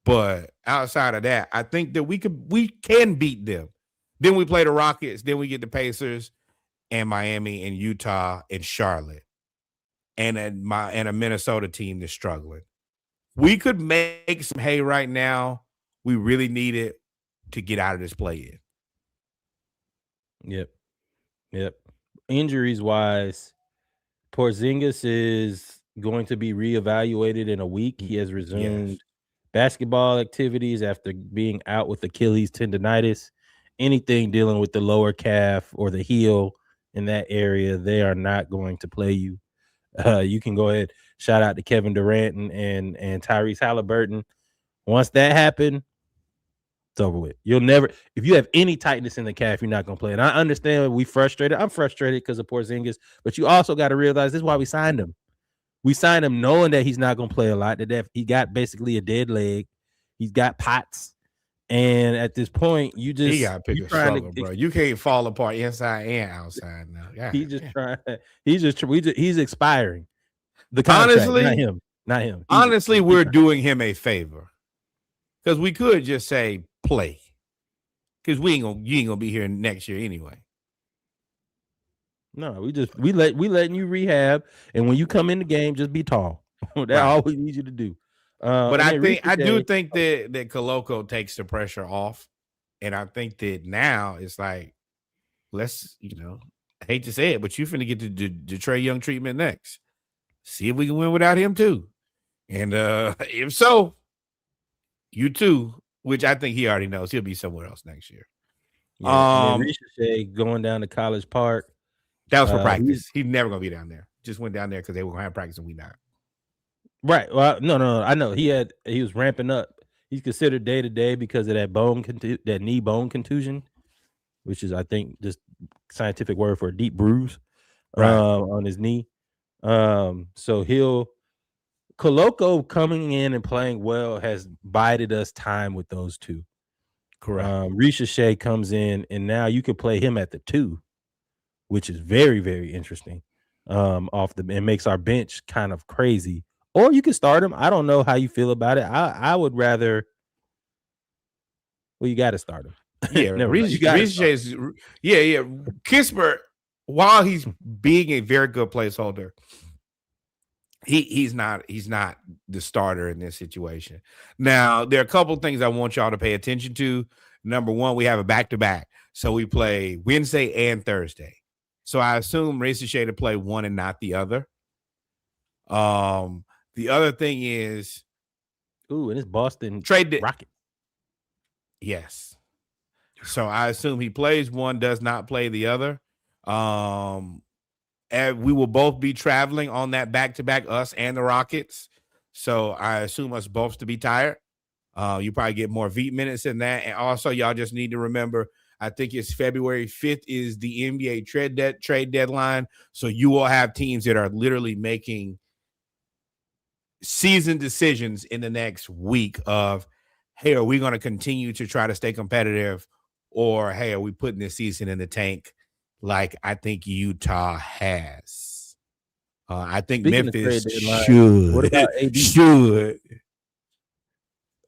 But outside of that, I think that we can beat them. Then we play the Rockets. Then we get the Pacers and Miami and Utah and Charlotte and a Minnesota team that's struggling. We could make some hay right now. We really need it to get out of this play-in. Yep. Injuries wise, Porzingis is going to be reevaluated in a week. He has resumed basketball activities after being out with Achilles tendonitis. Anything dealing with the lower calf or the heel in that area, they are not going to play you. You can go ahead, shout out to Kevin Durant and Tyrese Halliburton. Once that happened, it's over with. You'll never, if you have any tightness in the calf, you're not going to play. And I understand I'm frustrated because of Porzingis, but you also got to realize this is why we signed him. We signed him knowing that he's not going to play a lot, that he got basically a dead leg. He's got POTS. And at this point, you just he got to pick a struggle, bro. You can't fall apart inside and outside now. God, he's just trying. He's expiring. The contract, honestly, not him. Honestly, we're doing him a favor because we could just say play because you ain't gonna be here next year anyway. No, we letting you rehab, and when you come in the game, just be tall. That's all we need you to do. But And I then do Ricochet, think that Koloko takes the pressure off. And I think that now it's like, let's, I hate to say it, but you finna get the Trae Young treatment next. See if we can win without him too. And if so, you too, which I think he already knows he'll be somewhere else next year. yeah, and then Ricochet going down to College Park. That was for practice. He's never gonna be down there. Just went down there because they were gonna have practice and we not. Right. Well, no. I know he was ramping up. He's considered day to day because of that knee bone contusion, which is, I think, just scientific word for a deep bruise on his knee. So Koloko coming in and playing well has bided us time with those two. Correct. Ricochet comes in, and now you can play him at the 2, which is very, very interesting. And makes our bench kind of crazy. Or you can start him. I don't know how you feel about it. I would rather. Well, you got to start him. Yeah, Ricochet is. Yeah. Kispert, while he's being a very good placeholder, he's not the starter in this situation. Now, there are a couple of things I want y'all to pay attention to. Number one, we have a back-to-back. So we play Wednesday and Thursday. So I assume Ricochet to play one and not the other. The other thing is, and it's Boston Rocket. Yes. So I assume he plays one, does not play the other. And we will both be traveling on that back-to-back, us and the Rockets. So I assume us both to be tired. You probably get more VEET minutes than that. And also, y'all just need to remember, I think it's February 5th is the NBA trade deadline. So you will have teams that are literally making season decisions in the next week of, hey, are we going to continue to try to stay competitive? Or, hey, are we putting this season in the tank like I think Utah has? I think Memphis should. What about AD? Should.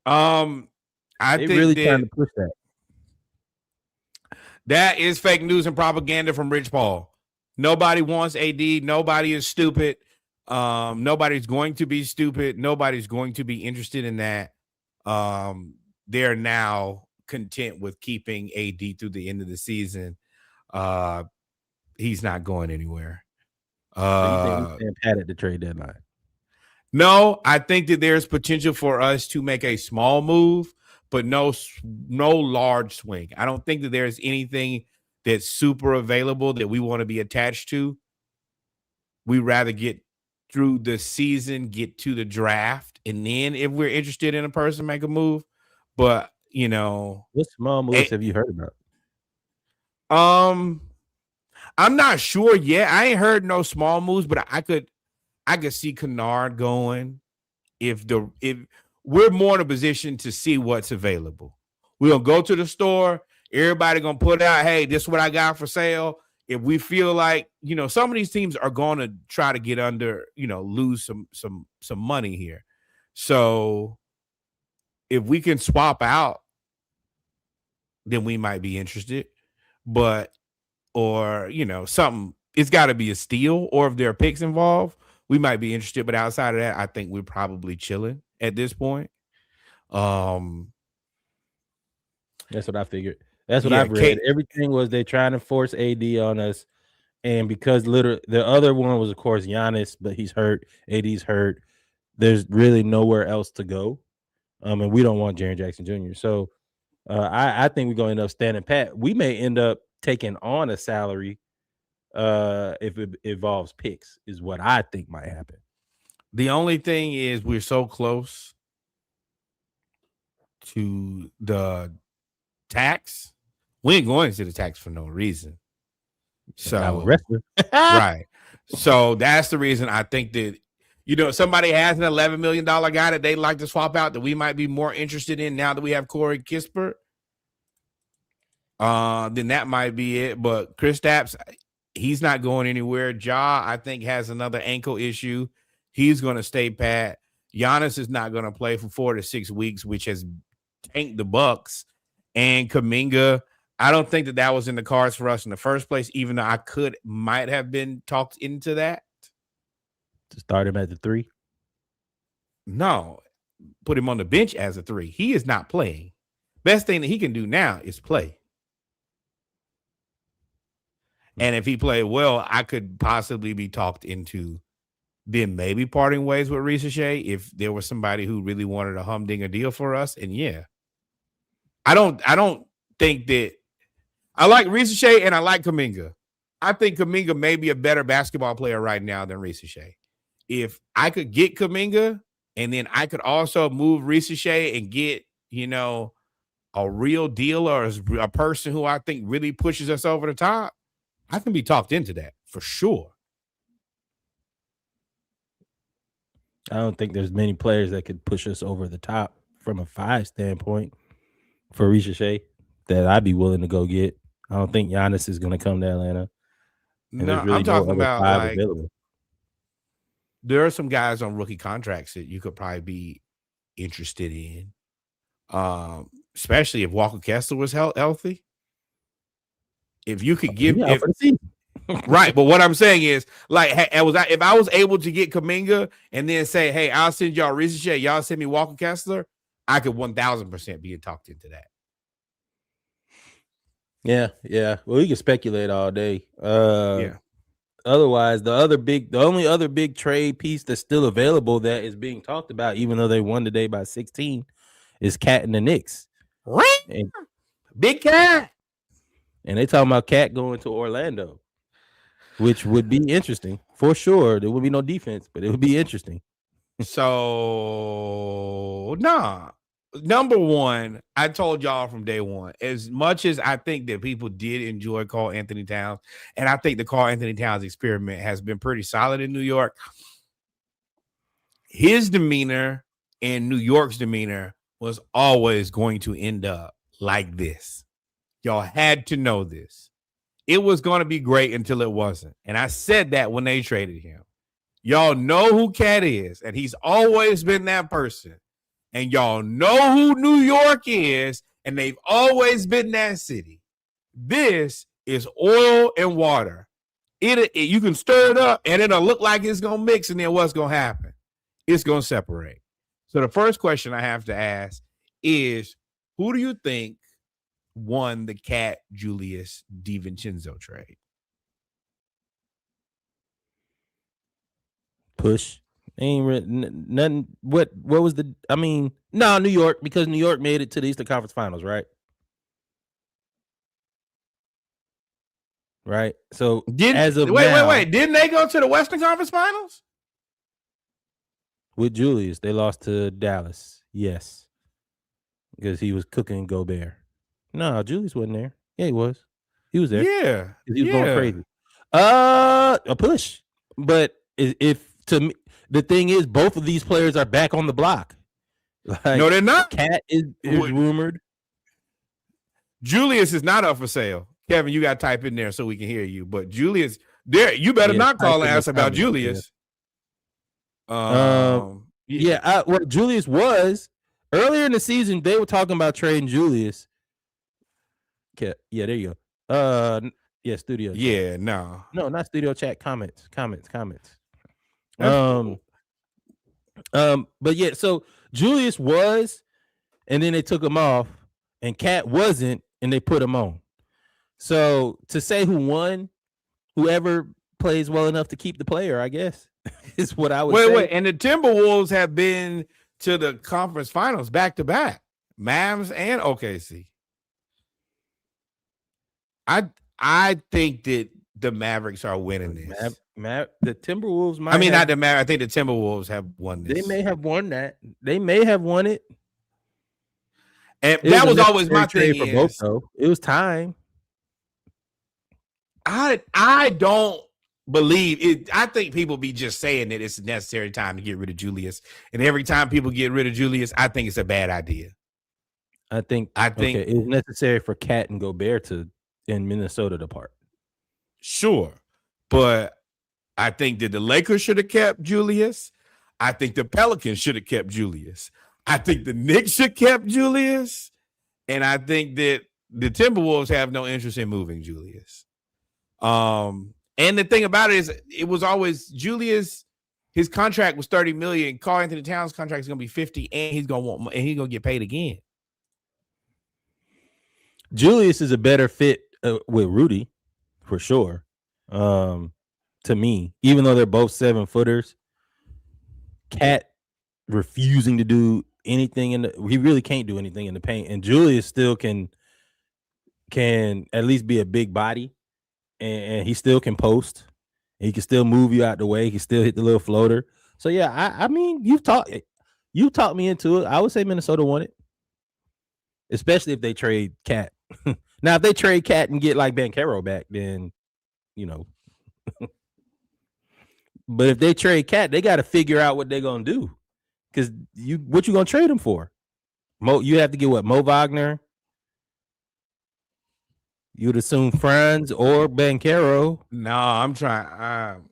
I think really trying to push that. That is fake news and propaganda from Rich Paul. Nobody wants AD. Nobody is stupid. Nobody's going to be stupid. Nobody's going to be interested in that. They're now content with keeping AD through the end of the season. He's not going anywhere. So you think we stand pat at the trade deadline? No, I think that there's potential for us to make a small move, but no large swing. I don't think that there's anything that's super available that we want to be attached to. We rather get through the season, get to the draft, and then if we're interested in a person, make a move. But what small moves have you heard about? I'm not sure yet. I ain't heard no small moves, but I could see Kennard going if we're more in a position to see what's available. We're gonna go to the store. Everybody gonna put out, hey, this is what I got for sale. If we feel like, some of these teams are going to try to get under, lose some money here. So if we can swap out, then we might be interested. Something, it's got to be a steal, or if there are picks involved, we might be interested. But outside of that, I think we're probably chilling at this point. That's what I figured. That's what I've read. Everything was they trying to force AD on us. And because literally the other one was, of course, Giannis, but he's hurt. AD's hurt. There's really nowhere else to go. And we don't want Jaren Jackson Jr. So I think we're going to end up standing pat. We may end up taking on a salary if it involves picks, is what I think might happen. The only thing is we're so close to the tax. We ain't going to the tax for no reason. So right. So that's the reason I think that, somebody has an $11 million guy that they'd like to swap out that we might be more interested in now that we have Corey Kispert. Then that might be it. But Kristaps, he's not going anywhere. Ja, I think, has another ankle issue. He's going to stay pat. Giannis is not going to play for 4 to 6 weeks, which has tanked the Bucks. And Kuminga, I don't think that was in the cards for us in the first place, even though might have been talked into that. To start him at the 3? No. put him on the bench as a 3. He is not playing. Best thing that he can do now is play. And if he played well, I could possibly be talked into then maybe parting ways with Risacher if there was somebody who really wanted a humdinger deal for us. And yeah, I don't think that I like Risacher and I like Kuminga. I think Kuminga may be a better basketball player right now than Risacher. If I could get Kuminga and then I could also move Risacher and get, a real deal or a person who I think really pushes us over the top, I can be talked into that for sure. I don't think there's many players that could push us over the top from a 5 standpoint for Risacher that I'd be willing to go get. I don't think Giannis is going to come to Atlanta. No, really I'm talking about like available. There are some guys on rookie contracts that you could probably be interested in, especially if Walker Kessler was healthy. If you could give right, but what I'm saying is, like, if I was able to get Kuminga and then say, hey, I'll send y'all Risacher, y'all send me Walker Kessler, I could 1,000% be talked into that. Yeah. Well, we can speculate all day. Yeah. Otherwise, the only other big trade piece that's still available that is being talked about, even though they won today by 16, is Cat and the Knicks. And, Big Cat. And they talking about Cat going to Orlando, which would be interesting for sure. There would be no defense, but it would be interesting. So, number one, I told y'all from day one, as much as I think that people did enjoy Karl Anthony Towns, and I think the Karl Anthony Towns experiment has been pretty solid in New York, his demeanor and New York's demeanor was always going to end up like this. Y'all had to know this. It was going to be great until it wasn't. And I said that when they traded him. Y'all know who Cat is, and he's always been that person. And y'all know who New York is, and they've always been that city. This is oil and water. You can stir it up, and it'll look like it's going to mix, and then what's going to happen? It's going to separate. So the first question I have to ask is, who do you think won the Cat Julius DiVincenzo trade? Push. Ain't nothing. What was the? I mean, no, New York, because New York made it to the Eastern Conference Finals, right? Right. So wait, didn't they go to the Western Conference Finals with Julius? They lost to Dallas. Yes, because he was cooking Gobert. No, Julius wasn't there. Yeah, he was. He was there. Yeah, he was going crazy. A push, but if to me. The thing is, both of these players are back on the block. Like, no, they're not. Cat is rumored. Julius is not up for sale. Kevin, you got to type in there so we can hear you. But Julius, you better not call and ask about Julius. Well, Julius was earlier in the season. They were talking about trading Julius. Okay, yeah, there you go. Studio. Yeah, chat. No, not studio chat. Comments. Cool. But yeah, so Julius was, and then they took him off, and Cat wasn't, and they put him on. So to say who won, whoever plays well enough to keep the player, I guess, is what I would say. Wait, and the Timberwolves have been to the conference finals back to back, Mavs and OKC. I think that the Mavericks are winning this. The Timberwolves might. Not the Mavericks. I think the Timberwolves have won this. They may have won that. They may have won it. And that was always my thing. For both, though. It was time. I don't believe it. I think people be just saying that it's a necessary time to get rid of Julius. And every time people get rid of Julius, I think it's a bad idea. I think it's necessary for Cat and Gobert in Minnesota to part. Sure. But I think that the Lakers should have kept Julius. I think the Pelicans should have kept Julius. I think the Knicks should have kept Julius. And I think that the Timberwolves have no interest in moving Julius. And the thing about it is, it was always Julius his contract was $30 million. Karl Anthony Towns' contract is going to be $50, and he's going to get paid again. Julius is a better fit with Rudy, for sure. To me, even though they're both 7-footers, Cat refusing to do anything he really can't do anything in the paint, and Julius still can at least be a big body, and he still can post. He can still move you out the way. He can still hit the little floater. So yeah, I mean, you talked me into it. I would say Minnesota won it, especially if they trade Cat. Now, if they trade Cat and get like Banchero back, then But if they trade Cat, they got to figure out what they're gonna do. Because what you gonna trade him for? You have to get what? Mo Wagner. You'd assume Franz or Banchero. No, I'm trying.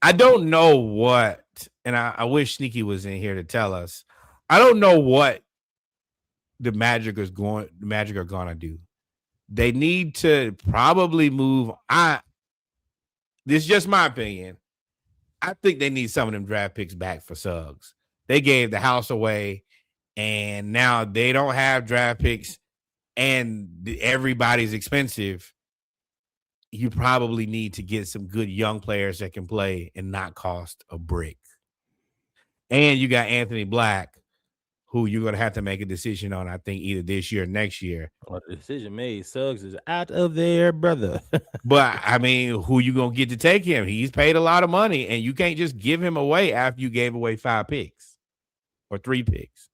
I don't know what, and I wish Sneaky was in here to tell us. I don't know what the Magic are gonna do. They need to probably move. This is just my opinion. I think they need some of them draft picks back for Suggs. They gave the house away, and now they don't have draft picks, and everybody's expensive. You probably need to get some good young players that can play and not cost a brick. And you got Anthony Black, who you're going to have to make a decision on, I think, either this year or next year. Well, the decision made. Suggs is out of there, brother. But, I mean, who you going to get to take him? He's paid a lot of money, and you can't just give him away after you gave away 5 picks or 3 picks.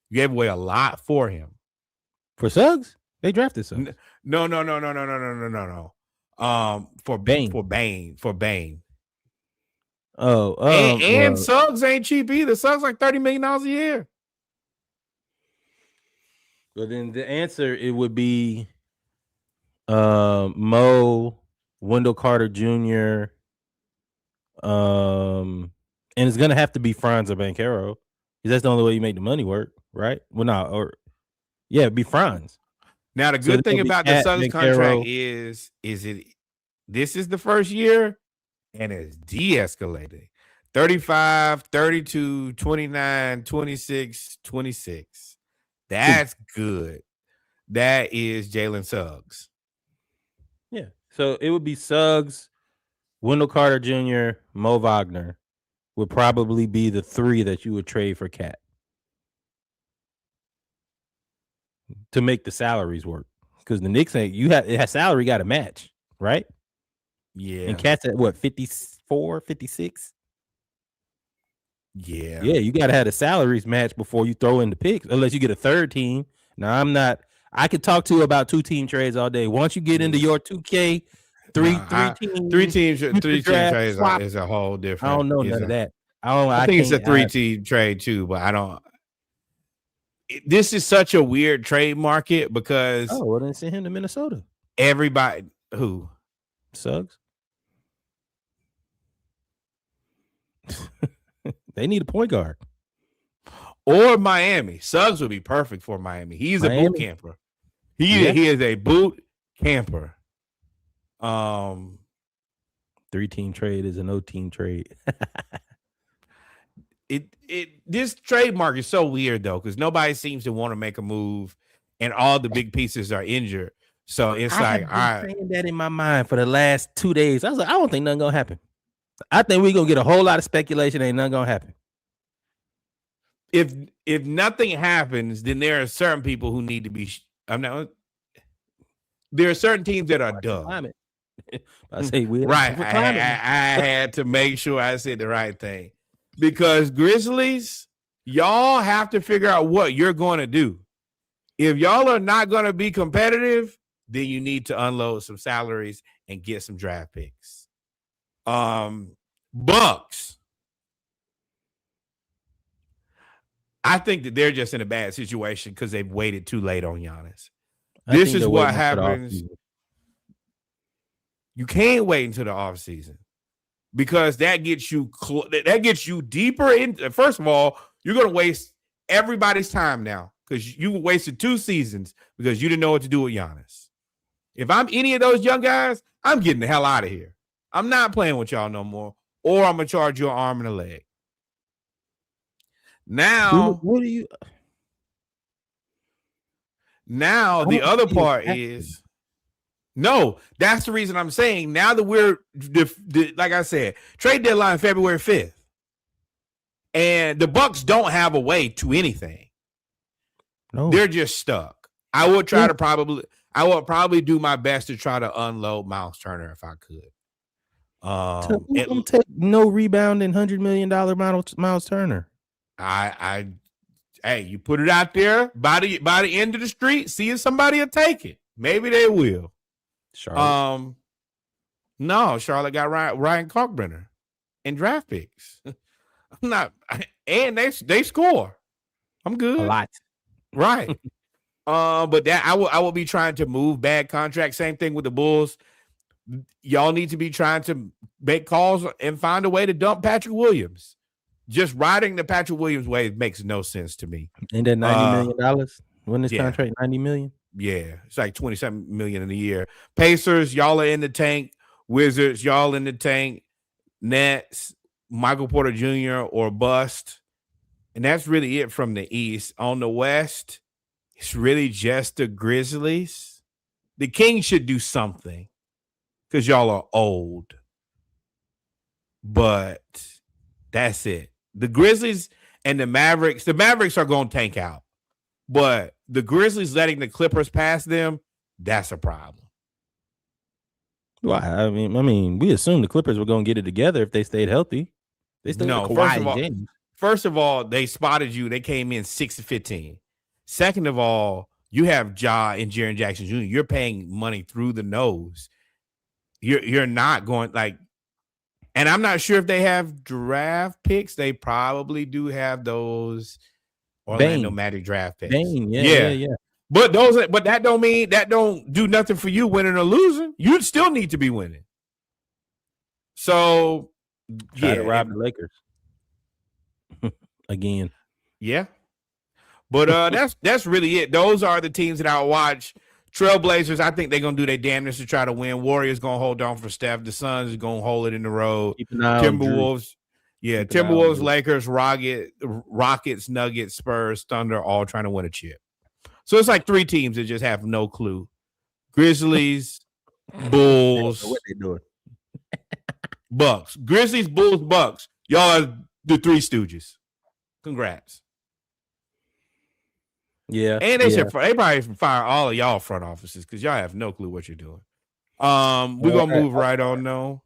You gave away a lot for him. For Suggs? They drafted Suggs. No. For Bane. And Suggs ain't cheap either. Suggs like $30 million a year. Well, then the answer, it would be Mo, Wendell Carter Jr., and it's gonna have to be Franz or Banchero, because that's the only way you make the money work, right? Well, it'd be Franz. Now the good thing about the Suggs contract is this is the first year, and it's de-escalating. 35, 32, 29, 26, 26. That's good. That is Jalen Suggs. Yeah. So it would be Suggs, Wendell Carter Jr., Mo Wagner would probably be the 3 that you would trade for Cat to make the salaries work. Because the Knicks salary got to match, right? Yeah. And Cat's at what, 54, 56? Yeah. Yeah, you got to have the salaries match before you throw in the picks, unless you get a third team. Now, I could talk to you about 2-team trades all day. Once you get into your 2K, three team trades is a whole different. I don't know none of that. I think it's a 3-team trade too, but I don't. This is such a weird trade market because. Oh, well, then send him to Minnesota. Everybody who Suggs. They need a point guard. Or Miami. Suggs would be perfect for Miami. He's a boot camper. He is a boot camper. 3-team trade is a no-team trade. This trade market is so weird though, because nobody seems to want to make a move, and all the big pieces are injured. So it's I've been saying that in my mind for the last 2 days. I was like, I don't think nothing gonna happen. I think we're gonna get a whole lot of speculation. Ain't nothing gonna happen. If nothing happens, then there are certain people who need to be. There are certain teams that are dumb. I say we right. I had to make sure I said the right thing, because Grizzlies, y'all have to figure out what you're going to do. If y'all are not going to be competitive, then you need to unload some salaries and get some draft picks. Bucks, I think that they're just in a bad situation because they've waited too late on Giannis. This is what happens. You can't wait until the offseason, because that gets you deeper in. First of all, you're going to waste everybody's time now, because you wasted 2 seasons because you didn't know what to do with Giannis. If I'm any of those young guys, I'm getting the hell out of here. I'm not playing with y'all no more, or I'm gonna charge you an arm and a leg. Now, what do you? Now the other part is no. That's the reason I'm saying now that we're like I said, trade deadline February 5th, and the Bucks don't have a way to anything. No, they're just stuck. I would probably do my best to try to unload Miles Turner if I could. Take no rebounding $100 million Miles Turner. Hey, you put it out there by the end of the street, see if somebody will take it. Maybe they will. Charlotte. No, Charlotte got Ryan Kalkbrenner in draft picks. I'm not, and they score. I'm good. A lot. Right. But that I will be trying to move bad contracts. Same thing with the Bulls. Y'all need to be trying to make calls and find a way to dump Patrick Williams. Just riding the Patrick Williams wave makes no sense to me. Ain't that $90 million? When this contract $90 million? Yeah, it's like 27 million in a year. Pacers, y'all are in the tank. Wizards, y'all in the tank. Nets, Michael Porter Jr. or bust. And that's really it from the East. On the West, it's really just the Grizzlies. The Kings should do something because y'all are old. But that's it. The Grizzlies and the Mavericks are going to tank out. But the Grizzlies letting the Clippers pass them, that's a problem. Well, I mean, we assumed the Clippers were going to get it together if they stayed healthy. They still first of all, they spotted you. They came in 6-15. Second of all, you have Ja and Jaren Jackson Jr. You're paying money through the nose. You're not going like. And I'm not sure if they have draft picks. They probably do have those Orlando Magic draft picks. Yeah. But that don't do nothing for you winning or losing. You'd still need to be winning. So try to rob the Lakers again. Yeah. But that's really it. Those are the teams that I'll watch. Trailblazers, I think they're going to do their damnedest to try to win. Warriors going to hold on for Steph. The Suns is going to hold it in the road. Timberwolves, Timberwolves, Lakers, Rockets, Nuggets, Spurs, Thunder, all trying to win a chip. So it's like three teams that just have no clue. Grizzlies, Bulls. What they doing? Bucks. Grizzlies, Bulls, Bucks. Y'all are the Three Stooges. Congrats. Yeah, and they probably fire all of y'all front offices because y'all have no clue what you're doing. We're gonna move right on now.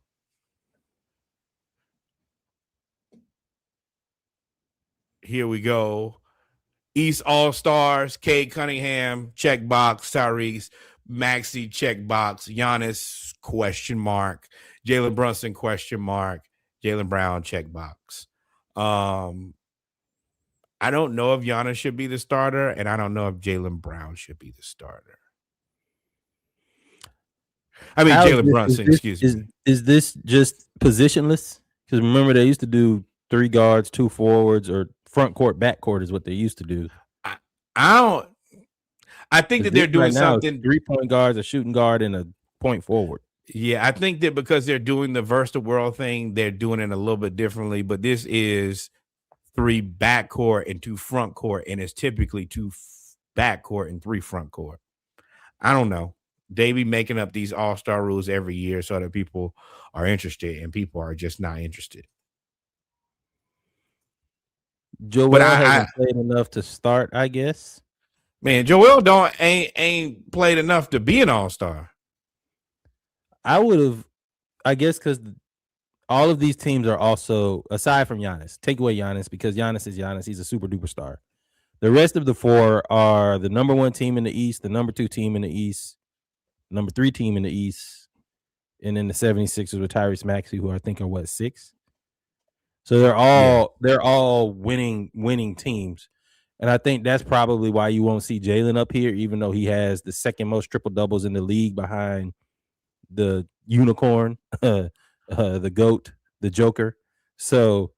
Here we go. East All-Stars, Cade Cunningham, check box. Tyrese Maxey, check box. Giannis, question mark. Jalen Brunson, question mark. Jaylen Brown, check box. I don't know if Giannis should be the starter, and I don't know if Jaylen Brown should be the starter. I mean, Jalen Brunson, excuse me. Is this just positionless? Because remember, they used to do 3 guards, 2 forwards, or front court, back court is what they used to do. I think that they're doing something. 3-point guards, a shooting guard, and a point forward. Yeah, I think that because they're doing the versus the world thing, they're doing it a little bit differently. But this is 3 backcourt and 2 front court, and it's typically 2 backcourt and 3 front court. I don't know. They be making up these all-star rules every year so that people are interested, and people are just not interested. Joel hasn't played enough to start, I guess. Man, Joel ain't played enough to be an all-star. I would have, I guess, because all of these teams are also, aside from Giannis, take away Giannis because Giannis is Giannis. He's a super duper star. The rest of the 4 are the number 1 team in the East, the number 2 team in the East, number 3 team in the East, and then the 76ers with Tyrese Maxey, who I think are 6. So they're all winning teams. And I think that's probably why you won't see Jaylen up here, even though he has the second most triple doubles in the league behind the unicorn, the GOAT, the Joker. So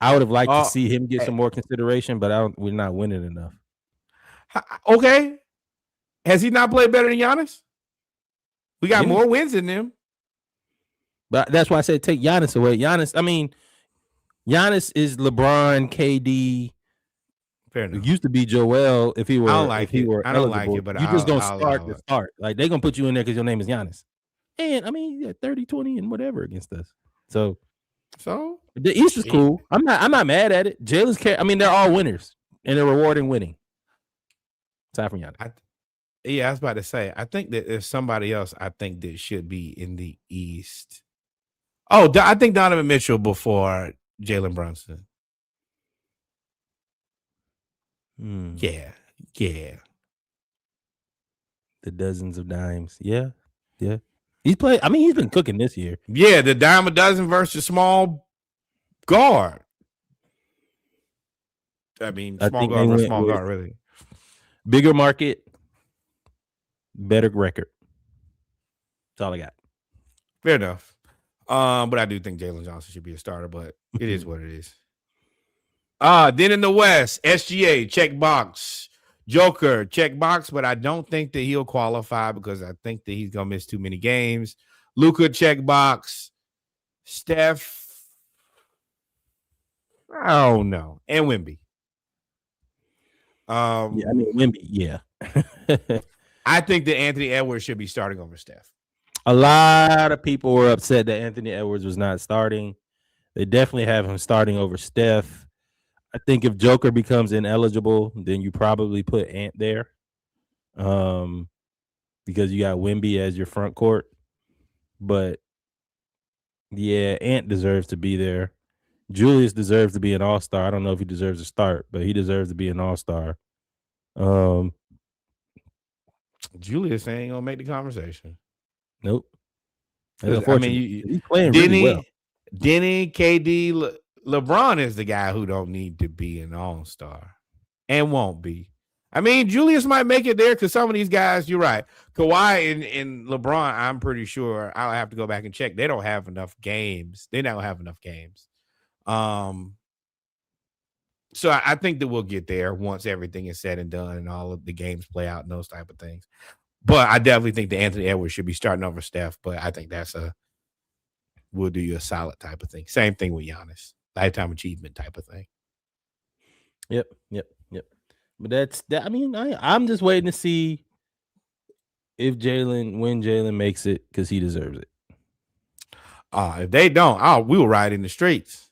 I would have liked to see him get some more consideration, but we're not winning enough. Okay. Has he not played better than Giannis? We got more wins than them. But that's why I said take Giannis away. Giannis is LeBron, KD. Fair It enough. used to be Joel if he I don't were like it. I don't like eligible. it, but You just don't I'll start allow to it. start. Like they're gonna put you in there because your name is Giannis. And I mean, yeah, 30, 20, and whatever against us. So the East is cool. I'm not mad at it. Jalen's I mean, they're all winners and they're rewarding winning. Aside from Giannis. I was about to say, I think that there's somebody else I think that should be in the East. Oh, I think Donovan Mitchell before Jalen Brunson. Yeah. The dozens of dimes. Yeah. He's played. I mean, he's been cooking this year. Yeah, the dime a dozen versus small guard. I mean, small guard versus small guard, really. Bigger market, better record. That's all I got. Fair enough. But I do think Jaylen Johnson should be a starter, but it is what it is. Then in the West, SGA, check box. Joker, check box, but I don't think that he'll qualify because I think that he's going to miss too many games. Luka, check box. Steph, I don't know. And Wemby. Yeah, I mean, Wemby, yeah. I think that Anthony Edwards should be starting over Steph. A lot of people were upset that Anthony Edwards was not starting. They definitely have him starting over Steph. I think if Joker becomes ineligible, then you probably put Ant there, because you got Wemby as your front court. But yeah, Ant deserves to be there. Julius deserves to be an all-star. I don't know if he deserves to start, but he deserves to be an all-star. Julius ain't gonna make the conversation. Nope. I mean, he's playing really well. Denny, KD, LeBron is the guy who don't need to be an all-star and won't be. I mean, Julius might make it there because some of these guys, you're right. Kawhi and LeBron, I'm pretty sure I'll have to go back and check. They don't have enough games. They don't have enough games. So I think that we'll get there once everything is said and done and all of the games play out and those type of things. But I definitely think that Anthony Edwards should be starting over Steph. But I think that's we'll do you a solid type of thing. Same thing with Giannis, lifetime achievement type of thing. Yep. But that's that. I mean, I'm just waiting to see when Jaylen makes it because he deserves it. If they don't, we will ride in the streets.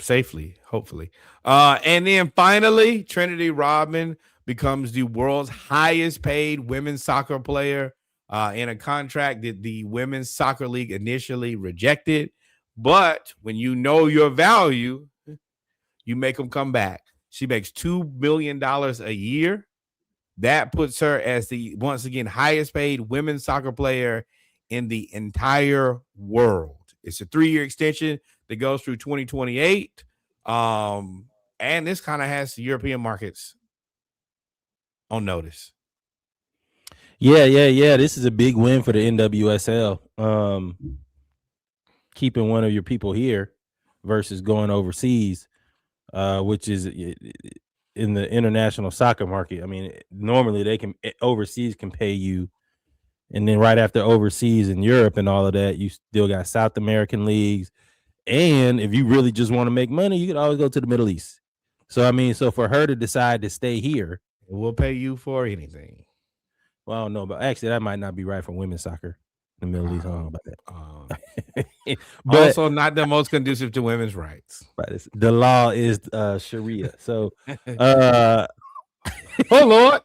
Safely, hopefully. And then finally, Trinity Rodman becomes the world's highest paid women's soccer player in a contract that the Women's Soccer League initially rejected. But when you know your value, you make them come back. She makes $2 million a year. That puts her as the, once again, highest paid women's soccer player in the entire world. It's a 3-year extension that goes through 2028. And this kind of has the European markets on notice. Yeah. This is a big win for the NWSL. Keeping one of your people here versus going overseas, which is in the international soccer market. I mean, normally overseas can pay you. And then right after overseas in Europe and all of that, you still got South American leagues. And if you really just want to make money, you can always go to the Middle East. So, I mean, for her to decide to stay here. We'll pay you for anything. Well, I don't know, but actually that might not be right for women's soccer in the Middle East. I don't know about that. But also not the most conducive to women's rights. But the law is Sharia. So, oh, Lord.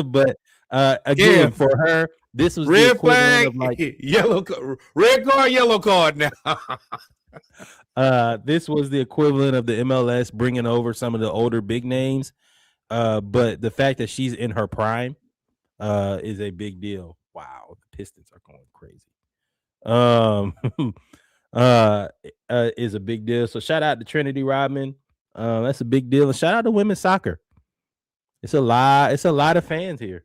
But again, for her, this was red the equivalent flag, of like red card, yellow card now. This was the equivalent of the MLS bringing over some of the older big names. But the fact that she's in her prime is a big deal. Wow, the Pistons are going crazy. Is a big deal. So shout out to Trinity Rodman. That's a big deal. And shout out to women's soccer. It's a lot of fans here.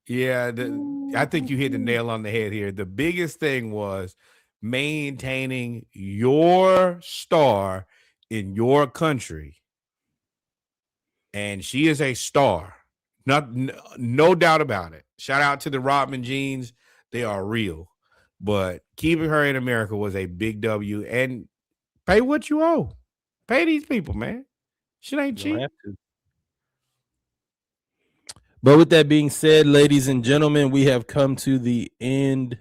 Yeah, I think you hit the nail on the head here. The biggest thing was maintaining your star in your country. And she is a star. No doubt about it. Shout out to the Rodman jeans. They are real. But keeping her in America was a big W. And pay what you owe. Pay these people, man. Shit ain't You don't cheap. have to. But with that being said, ladies and gentlemen, we have come to the end.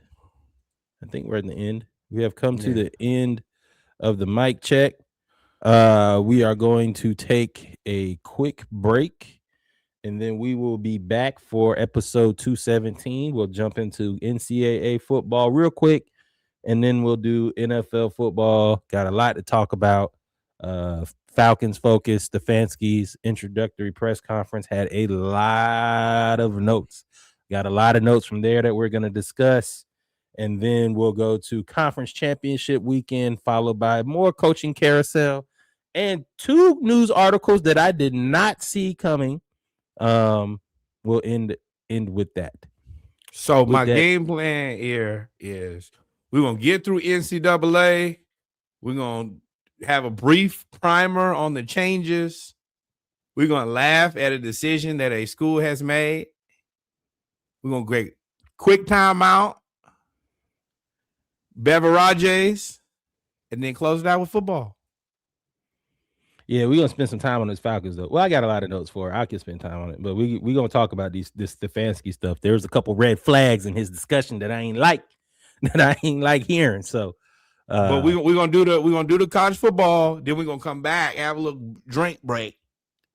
I think we're at the end. We have come to the end of the mic check. We are going to take a quick break, and then we will be back for episode 217. We'll jump into NCAA football real quick, and then we'll do NFL football. Got a lot to talk about. Falcons focus. Stefanski's introductory press conference had a lot of notes. Got a lot of notes from there that we're going to discuss. And then we'll go to conference championship weekend, followed by more coaching carousel and 2 news articles that I did not see coming. We'll end with that. So my game plan here is we're going to get through NCAA. We're going to have a brief primer on the changes. We're going to laugh at a decision that a school has made. We're going to get quick timeout, beverages, and then close it out with football. Yeah, we're going to spend some time on this Falcons, though. Well, I got a lot of notes for it. I can spend time on it. But we're going to talk about this Stefanski stuff. There's a couple red flags in his discussion that I ain't like hearing. So but we're gonna do the college football, then we're gonna come back, have a little drink break.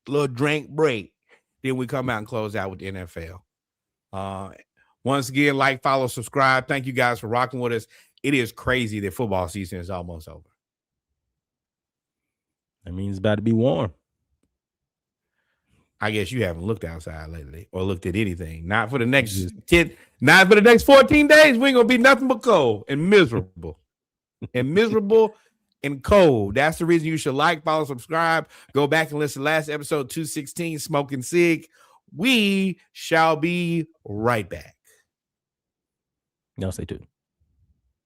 Then we come out and close out with the NFL. Once again, like, follow, subscribe. Thank you guys for rocking with us. It is crazy that football season is almost over. That means it's about to be warm. I guess you haven't looked outside lately or looked at anything. Not for the next 14 days. We ain't gonna be nothing but cold and miserable. And cold. That's the reason you should like, follow, subscribe. Go back and listen to last episode 216, Smoking Sig. We shall be right back. Y'all stay tuned.